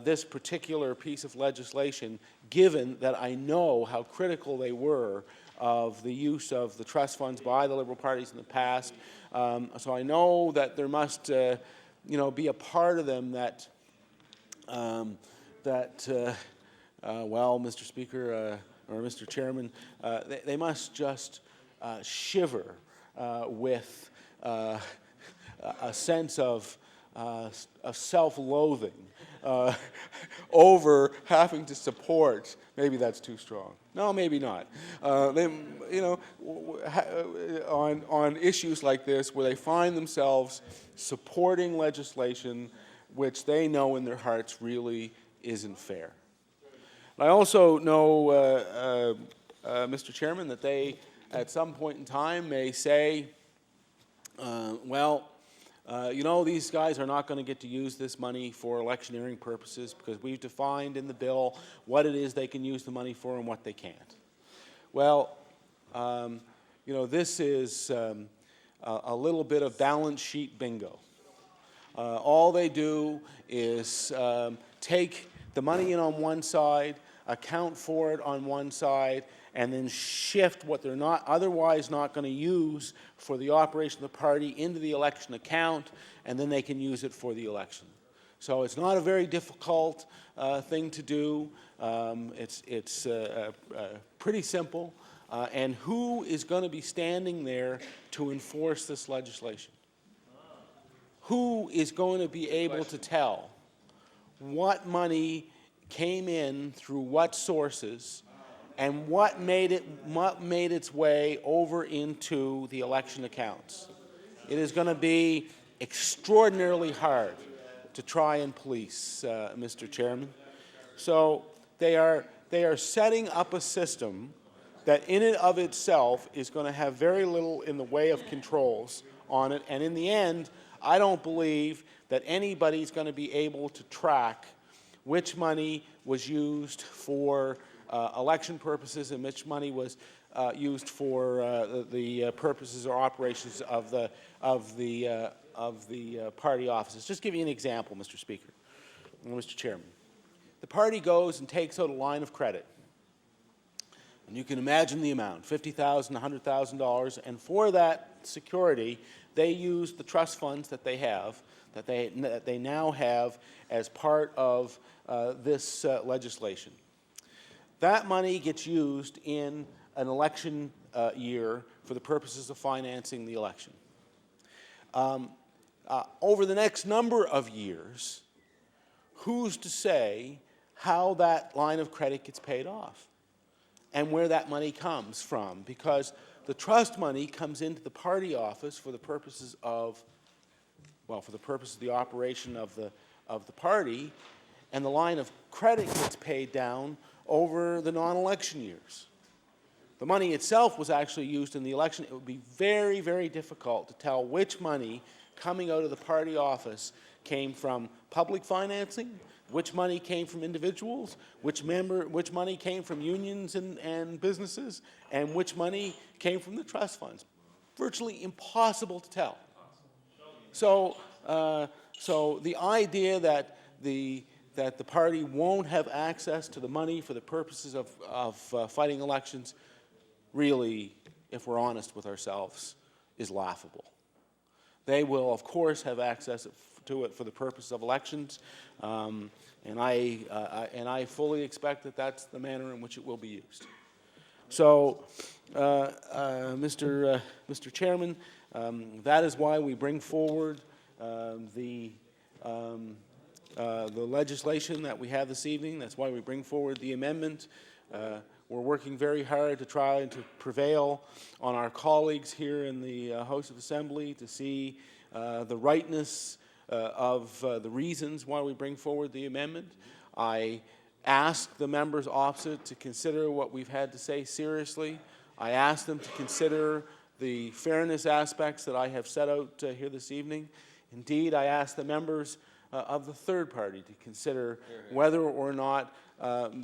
this particular piece of legislation, given that I know how critical they were of the use of the trust funds by the Liberal parties in the past. So I know that there must, be a part of them that, well, Mr. Speaker or Mr. Chairman, they must just shiver with a sense of self-loathing over having to support. Maybe that's too strong. No, maybe not. On issues like this, where they find themselves supporting legislation which they know in their hearts really isn't fair. I also know, Mr. Chairman, that they, at some point in time, may say, these guys are not going to get to use this money for electioneering purposes because we've defined in the bill what it is they can use the money for and what they can't. Well, this is a little bit of balance sheet bingo. All they do is take the money in on one side, account for it on one side, and then shift what they're otherwise not going to use for the operation of the party into the election account, and then they can use it for the election. So it's not a very difficult thing to do. It's pretty simple. And who is going to be standing there to enforce this legislation? Who is going to be able to tell what money came in through what sources and what made its way over into the election accounts? It is going to be extraordinarily hard to try and police, Mr. Chairman. So they are setting up a system that in and of itself is going to have very little in the way of controls on it, and in the end, I don't believe that anybody's going to be able to track which money was used for election purposes and which money was used for the purposes or operations of the party offices. Just give you an example, Mr. Speaker, Mr. Chairman. The party goes and takes out a line of credit, and you can imagine the amount: $50,000, $100,000, and for that security, they use the trust funds that they have, that they now have as part of this legislation. That money gets used in an election year for the purposes of financing the election. Over the next number of years, who's to say how that line of credit gets paid off and where that money comes from? Because the trust money comes into the party office for the purposes of, the operation of the party, and the line of credit gets paid down over the non-election years. The money itself was actually used in the election. It would be very, very difficult to tell which money coming out of the party office came from public financing, which money came from individuals, which money came from unions and businesses, and which money came from the trust funds. Virtually impossible to tell. So, so the idea that the party won't have access to the money for the purposes of fighting elections, really, if we're honest with ourselves, is laughable. They will, of course, have access to it for the purpose of elections, and I fully expect that that's the manner in which it will be used. So, Mr. Chairman, that is why we bring forward the legislation that we have this evening. That's why we bring forward the amendment. We're working very hard to try and to prevail on our colleagues here in the House of Assembly to see the rightness of the reasons why we bring forward the amendment. I ask the members opposite to consider what we've had to say seriously. I ask them to consider the fairness aspects that I have set out here this evening. Indeed, I ask the members of the third party to consider whether or not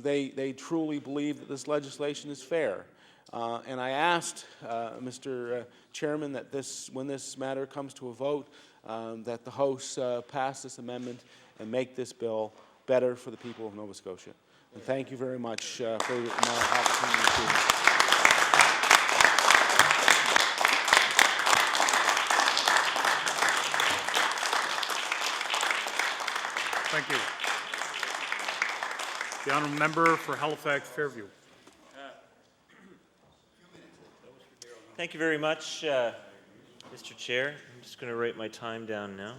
they truly believe that this legislation is fair. And I asked, Mr. Chairman, that when this matter comes to a vote, that the House pass this amendment and make this bill better for the people of Nova Scotia. And thank you very much for my opportunity to speak. Thank you. The honourable member for Halifax Fairview. Thank you very much, Mr. Chair. I'm just going to write my time down now.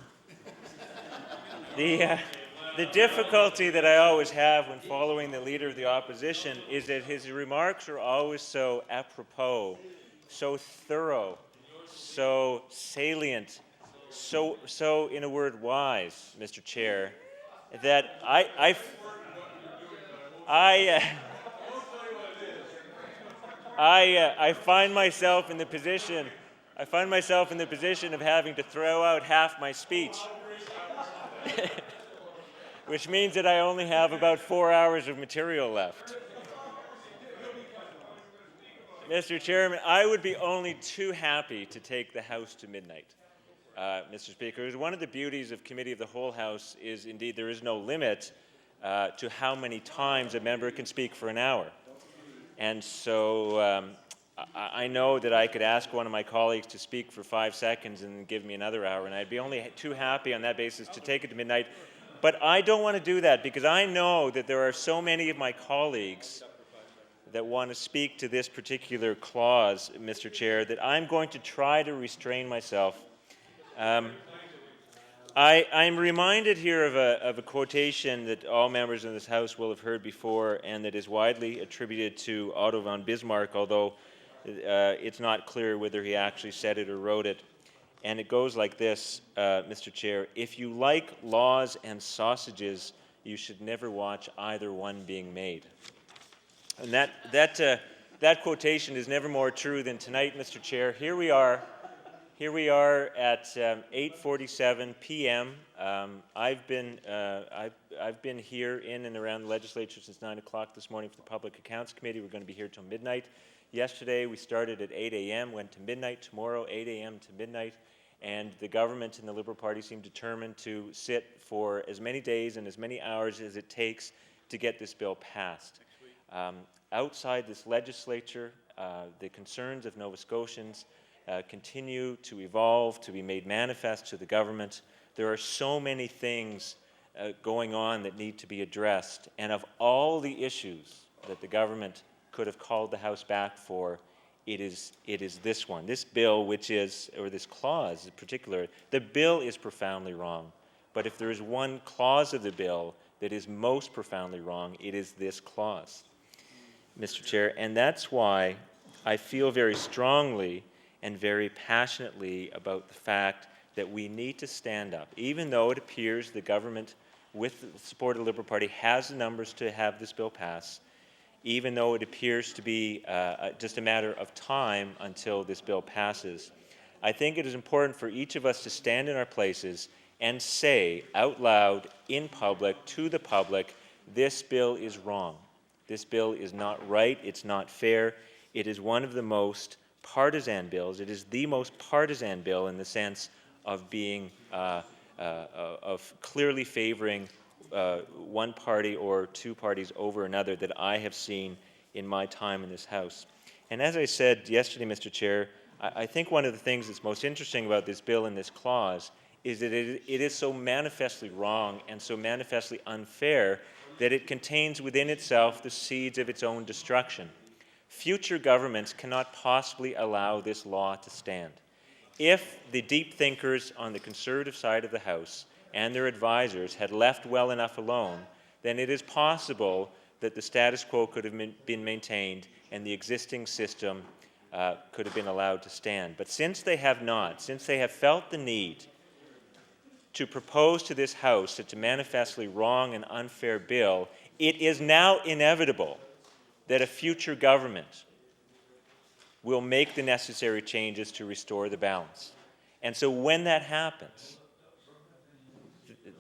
The difficulty that I always have when following the Leader of the Opposition is that his remarks are always so apropos, so thorough, so salient, so in a word, wise, Mr. Chair, that I find myself in the position of having to throw out half my speech, which means that I only have about 4 hours of material left. Mr. Chairman, I would be only too happy to take the House to midnight, Mr. Speaker. One of the beauties of Committee of the Whole House is indeed there is no limit to how many times a member can speak for an hour. And so I know that I could ask one of my colleagues to speak for 5 seconds and give me another hour, and I'd be only too happy on that basis to take it to midnight. But I don't want to do that because I know that there are so many of my colleagues that want to speak to this particular clause, Mr. Chair, that I'm going to try to restrain myself. I'm reminded here of a quotation that all members in this House will have heard before and that is widely attributed to Otto von Bismarck, although it's not clear whether he actually said it or wrote it. And it goes like this, Mr. Chair: if you like laws and sausages, you should never watch either one being made. And that quotation is never more true than tonight, Mr. Chair. Here we are at 8:47 p.m. I've been here in and around the legislature since 9 o'clock this morning for the Public Accounts Committee. We're going to be here till midnight. Yesterday we started at 8 a.m., went to midnight. Tomorrow 8 a.m. to midnight. And the government and the Liberal Party seem determined to sit for as many days and as many hours as it takes to get this bill passed. Outside this legislature, the concerns of Nova Scotians continue to evolve, to be made manifest to the government. There are so many things going on that need to be addressed. And of all the issues that the government could have called the House back for, it is this one. This bill, which is, or this clause in particular, the bill is profoundly wrong. But if there is one clause of the bill that is most profoundly wrong, it is this clause, Mr. Chair. And that's why I feel very strongly and very passionately about the fact that we need to stand up, even though it appears the government, with the support of the Liberal Party, has the numbers to have this bill pass, even though it appears to be just a matter of time until this bill passes. I think it is important for each of us to stand in our places and say out loud in public to the public, this bill is wrong. This bill is not right. It's not fair. It is one of the most partisan bills. It is the most partisan bill in the sense of being of clearly favoring one party or two parties over another that I have seen in my time in this House. And as I said yesterday, Mr. Chair, I think one of the things that's most interesting about this bill and this clause is that it is so manifestly wrong and so manifestly unfair that it contains within itself the seeds of its own destruction. Future governments cannot possibly allow this law to stand. If the deep thinkers on the Conservative side of the House and their advisors had left well enough alone, then it is possible that the status quo could have been maintained and the existing system could have been allowed to stand. But since they have not, since they have felt the need to propose to this House such a manifestly wrong and unfair bill, it is now inevitable that a future government will make the necessary changes to restore the balance. And so when that happens,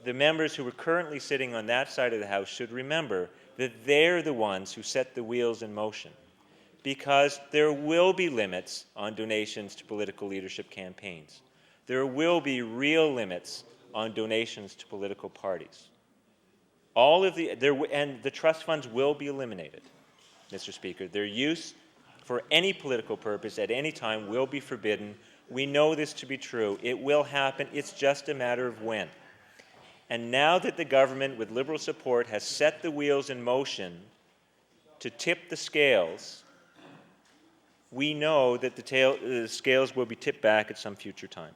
the members who are currently sitting on that side of the House should remember that they're the ones who set the wheels in motion, because there will be limits on donations to political leadership campaigns. There will be real limits on donations to political parties. And the trust funds will be eliminated, Mr. Speaker. Their use for any political purpose at any time will be forbidden. We know this to be true. It will happen. It's just a matter of when. And now that the government, with Liberal support, has set the wheels in motion to tip the scales, we know that the scales will be tipped back at some future time.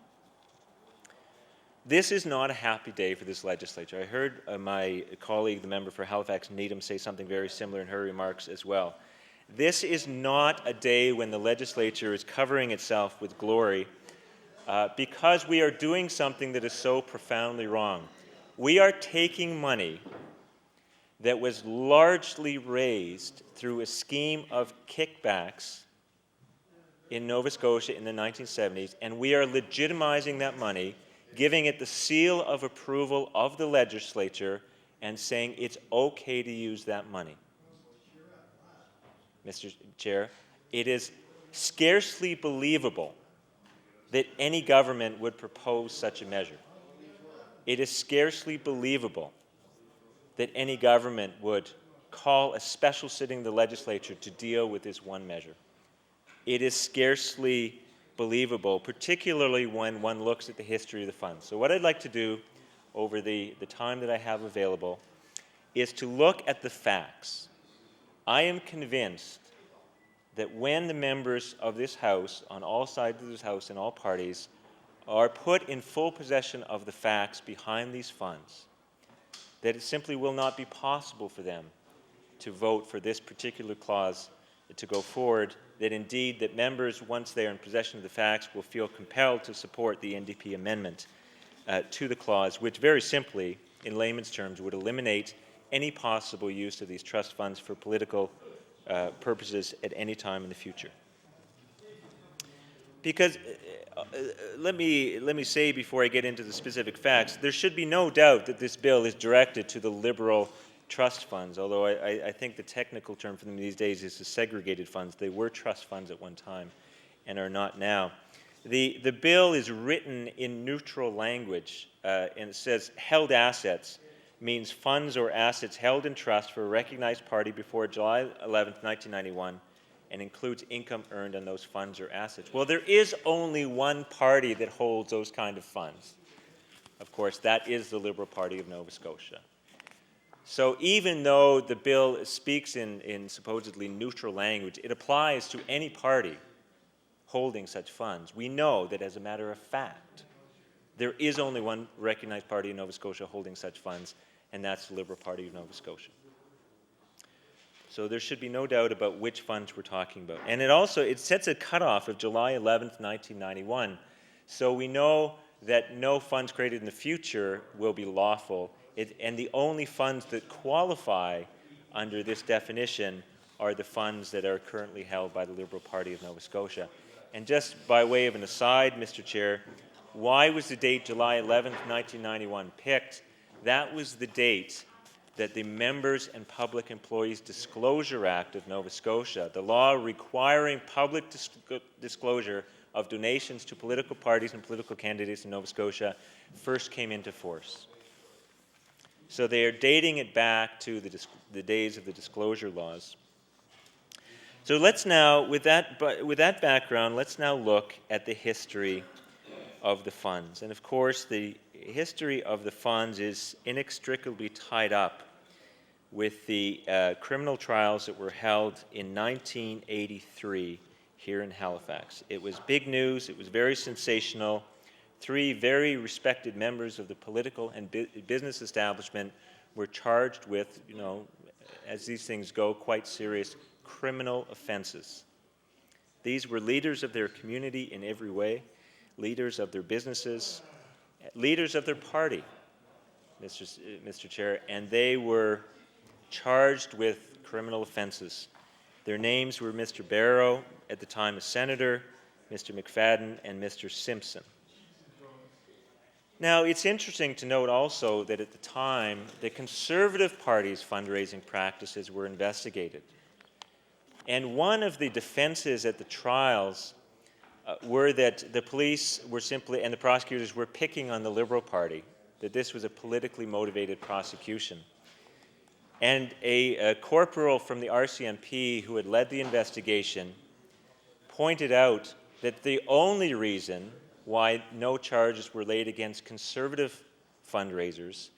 This is not a happy day for this legislature. I heard my colleague, the member for Halifax Needham, say something very similar in her remarks as well. This is not a day when the legislature is covering itself with glory because we are doing something that is so profoundly wrong. We are taking money that was largely raised through a scheme of kickbacks in Nova Scotia in the 1970s, and we are legitimizing that money, giving it the seal of approval of the legislature, and saying it's okay to use that money. Mr. Chair, it is scarcely believable that any government would propose such a measure. It is scarcely believable that any government would call a special sitting of the legislature to deal with this one measure. It is scarcely believable, particularly when one looks at the history of the funds. So what I'd like to do over the time that I have available is to look at the facts. I am convinced that when the members of this House, on all sides of this House and all parties, are put in full possession of the facts behind these funds, that it simply will not be possible for them to vote for this particular clause to go forward, that indeed that members, once they are in possession of the facts, will feel compelled to support the NDP amendment to the clause, which very simply, in layman's terms, would eliminate any possible use of these trust funds for political purposes at any time in the future. Because let me say before I get into the specific facts, there should be no doubt that this bill is directed to the Liberal trust funds, although I think the technical term for them these days is the segregated funds. They were trust funds at one time and are not now. The bill is written in neutral language, and it says held assets means funds or assets held in trust for a recognized party before July 11th, 1991, and includes income earned on those funds or assets. Well, there is only one party that holds those kind of funds. Of course, that is the Liberal Party of Nova Scotia. So even though the bill speaks in supposedly neutral language, it applies to any party holding such funds. We know that as a matter of fact, there is only one recognized party in Nova Scotia holding such funds, and that's the Liberal Party of Nova Scotia. So there should be no doubt about which funds we're talking about. And it sets a cutoff of July 11th, 1991. So we know that no funds created in the future will be lawful, and the only funds that qualify under this definition are the funds that are currently held by the Liberal Party of Nova Scotia. And just by way of an aside, Mr. Chair, why was the date July 11th, 1991 picked? That was the date that the Members and Public Employees Disclosure Act of Nova Scotia, the law requiring public disclosure of donations to political parties and political candidates in Nova Scotia first came into force. So they are dating it back to the days of the disclosure laws. So let's now, with that background, let's now look at the history of the funds. And of course, the history of the funds is inextricably tied up with the criminal trials that were held in 1983 here in Halifax. It was big news. It was very sensational. 3 very respected members of the political and business establishment were charged with, as these things go, quite serious criminal offenses. These were leaders of their community in every way, leaders of their businesses, leaders of their party, Mr. Chair, and they were charged with criminal offenses. Their names were Mr. Barrow, at the time a senator, Mr. McFadden, and Mr. Simpson. Now, it's interesting to note also that at the time, the Conservative Party's fundraising practices were investigated. And one of the defenses at the trials were that the police were simply, and the prosecutors were picking on the Liberal Party, that this was a politically motivated prosecution. And a corporal from the RCMP who had led the investigation pointed out that the only reason why no charges were laid against Conservative fundraisers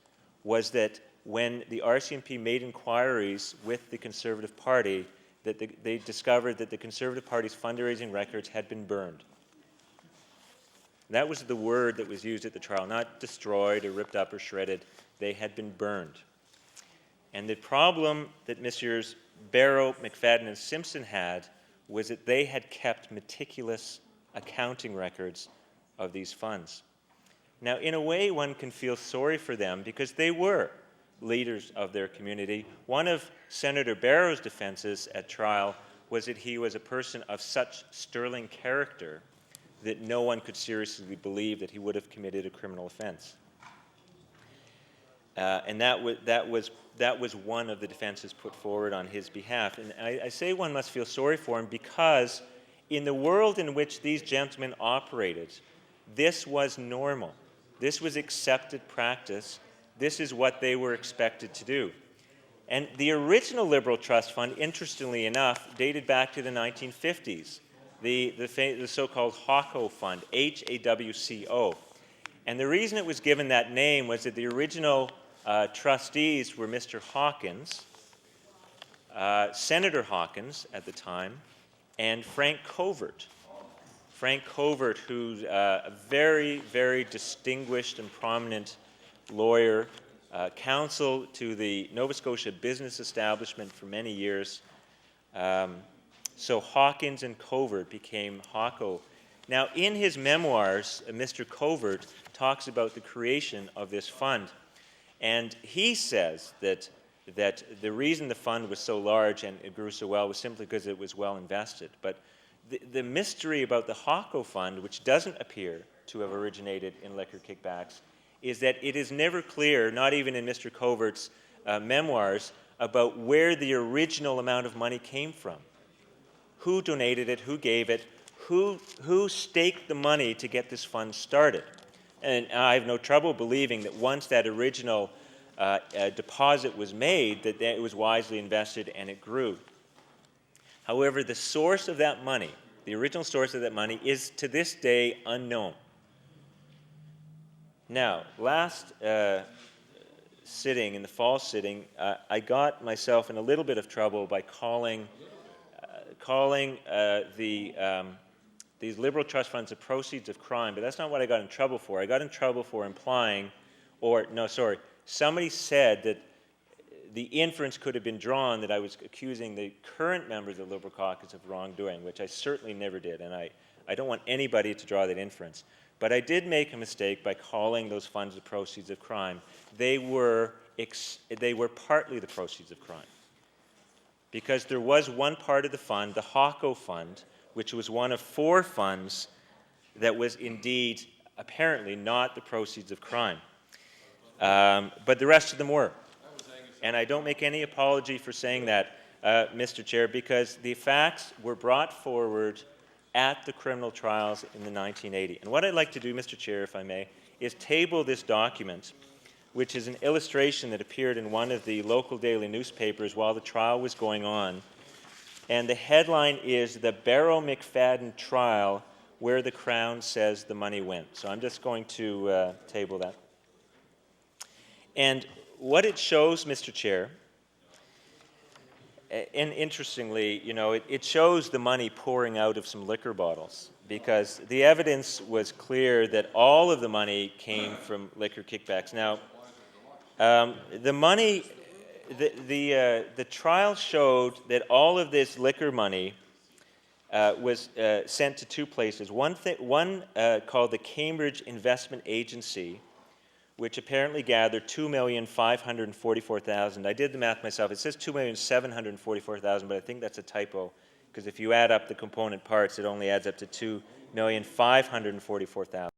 was that when the RCMP made inquiries with the Conservative Party, that they discovered that the Conservative Party's fundraising records had been burned. That was the word that was used at the trial, not destroyed or ripped up or shredded. They had been burned. And the problem that Messrs. Barrow, McFadden, and Simpson had was that they had kept meticulous accounting records of these funds. Now, in a way, one can feel sorry for them because they were leaders of their community. One of Senator Barrow's defenses at trial was that he was a person of such sterling character that no one could seriously believe that he would have committed a criminal offense. And that was one of the defenses put forward on his behalf. And I say one must feel sorry for him because in the world in which these gentlemen operated, this was normal. This was accepted practice. This is what they were expected to do. And the original Liberal Trust Fund, interestingly enough, dated back to the 1950s, the so-called HAWCO Fund, HAWCO. And the reason it was given that name was that the original trustees were Mr. Hawkins, Senator Hawkins at the time, and Frank Covert. Frank Covert, who's a very, very distinguished and prominent lawyer, counsel to the Nova Scotia business establishment for many years. So Hawkins and Covert became HAWCO. Now, in his memoirs, Mr. Covert talks about the creation of this fund. And he says that the reason the fund was so large and it grew so well was simply because it was well invested. But the mystery about the HAWCO Fund, which doesn't appear to have originated in liquor kickbacks, is that it is never clear, not even in Mr. Covert's memoirs, about where the original amount of money came from. Who donated it, who gave it, who staked the money to get this fund started. And I have no trouble believing that once that original deposit was made, that it was wisely invested and it grew. However, the source of that money, the original source of that money, is to this day unknown. Now, last sitting, in the fall sitting, I got myself in a little bit of trouble by calling these Liberal trust funds the proceeds of crime, but that's not what I got in trouble for. I got in trouble for implying, somebody said that the inference could have been drawn that I was accusing the current members of the Liberal caucus of wrongdoing, which I certainly never did, and I don't want anybody to draw that inference. But I did make a mistake by calling those funds the proceeds of crime. They were partly the proceeds of crime, because there was one part of the fund, the HAWCO Fund, which was one of 4 funds that was indeed apparently not the proceeds of crime. But the rest of them were. And I don't make any apology for saying that, Mr. Chair, because the facts were brought forward at the criminal trials in the 1980. And what I'd like to do, Mr. Chair, if I may, is table this document, which is an illustration that appeared in one of the local daily newspapers while the trial was going on. And the headline is "The Barrow McFadden Trial, Where the Crown Says the Money Went." So I'm just going to table that. And what it shows, Mr. Chair, and interestingly, you know, it shows the money pouring out of some liquor bottles, because the evidence was clear that all of the money came from liquor kickbacks. Now, the money, the trial showed that all of this liquor money was sent to two places. One called the Cambridge Investment Agency, which apparently gathered $2,544,000. I did the math myself. It says $2,744,000, but I think that's a typo, because if you add up the component parts, it only adds up to $2,544,000.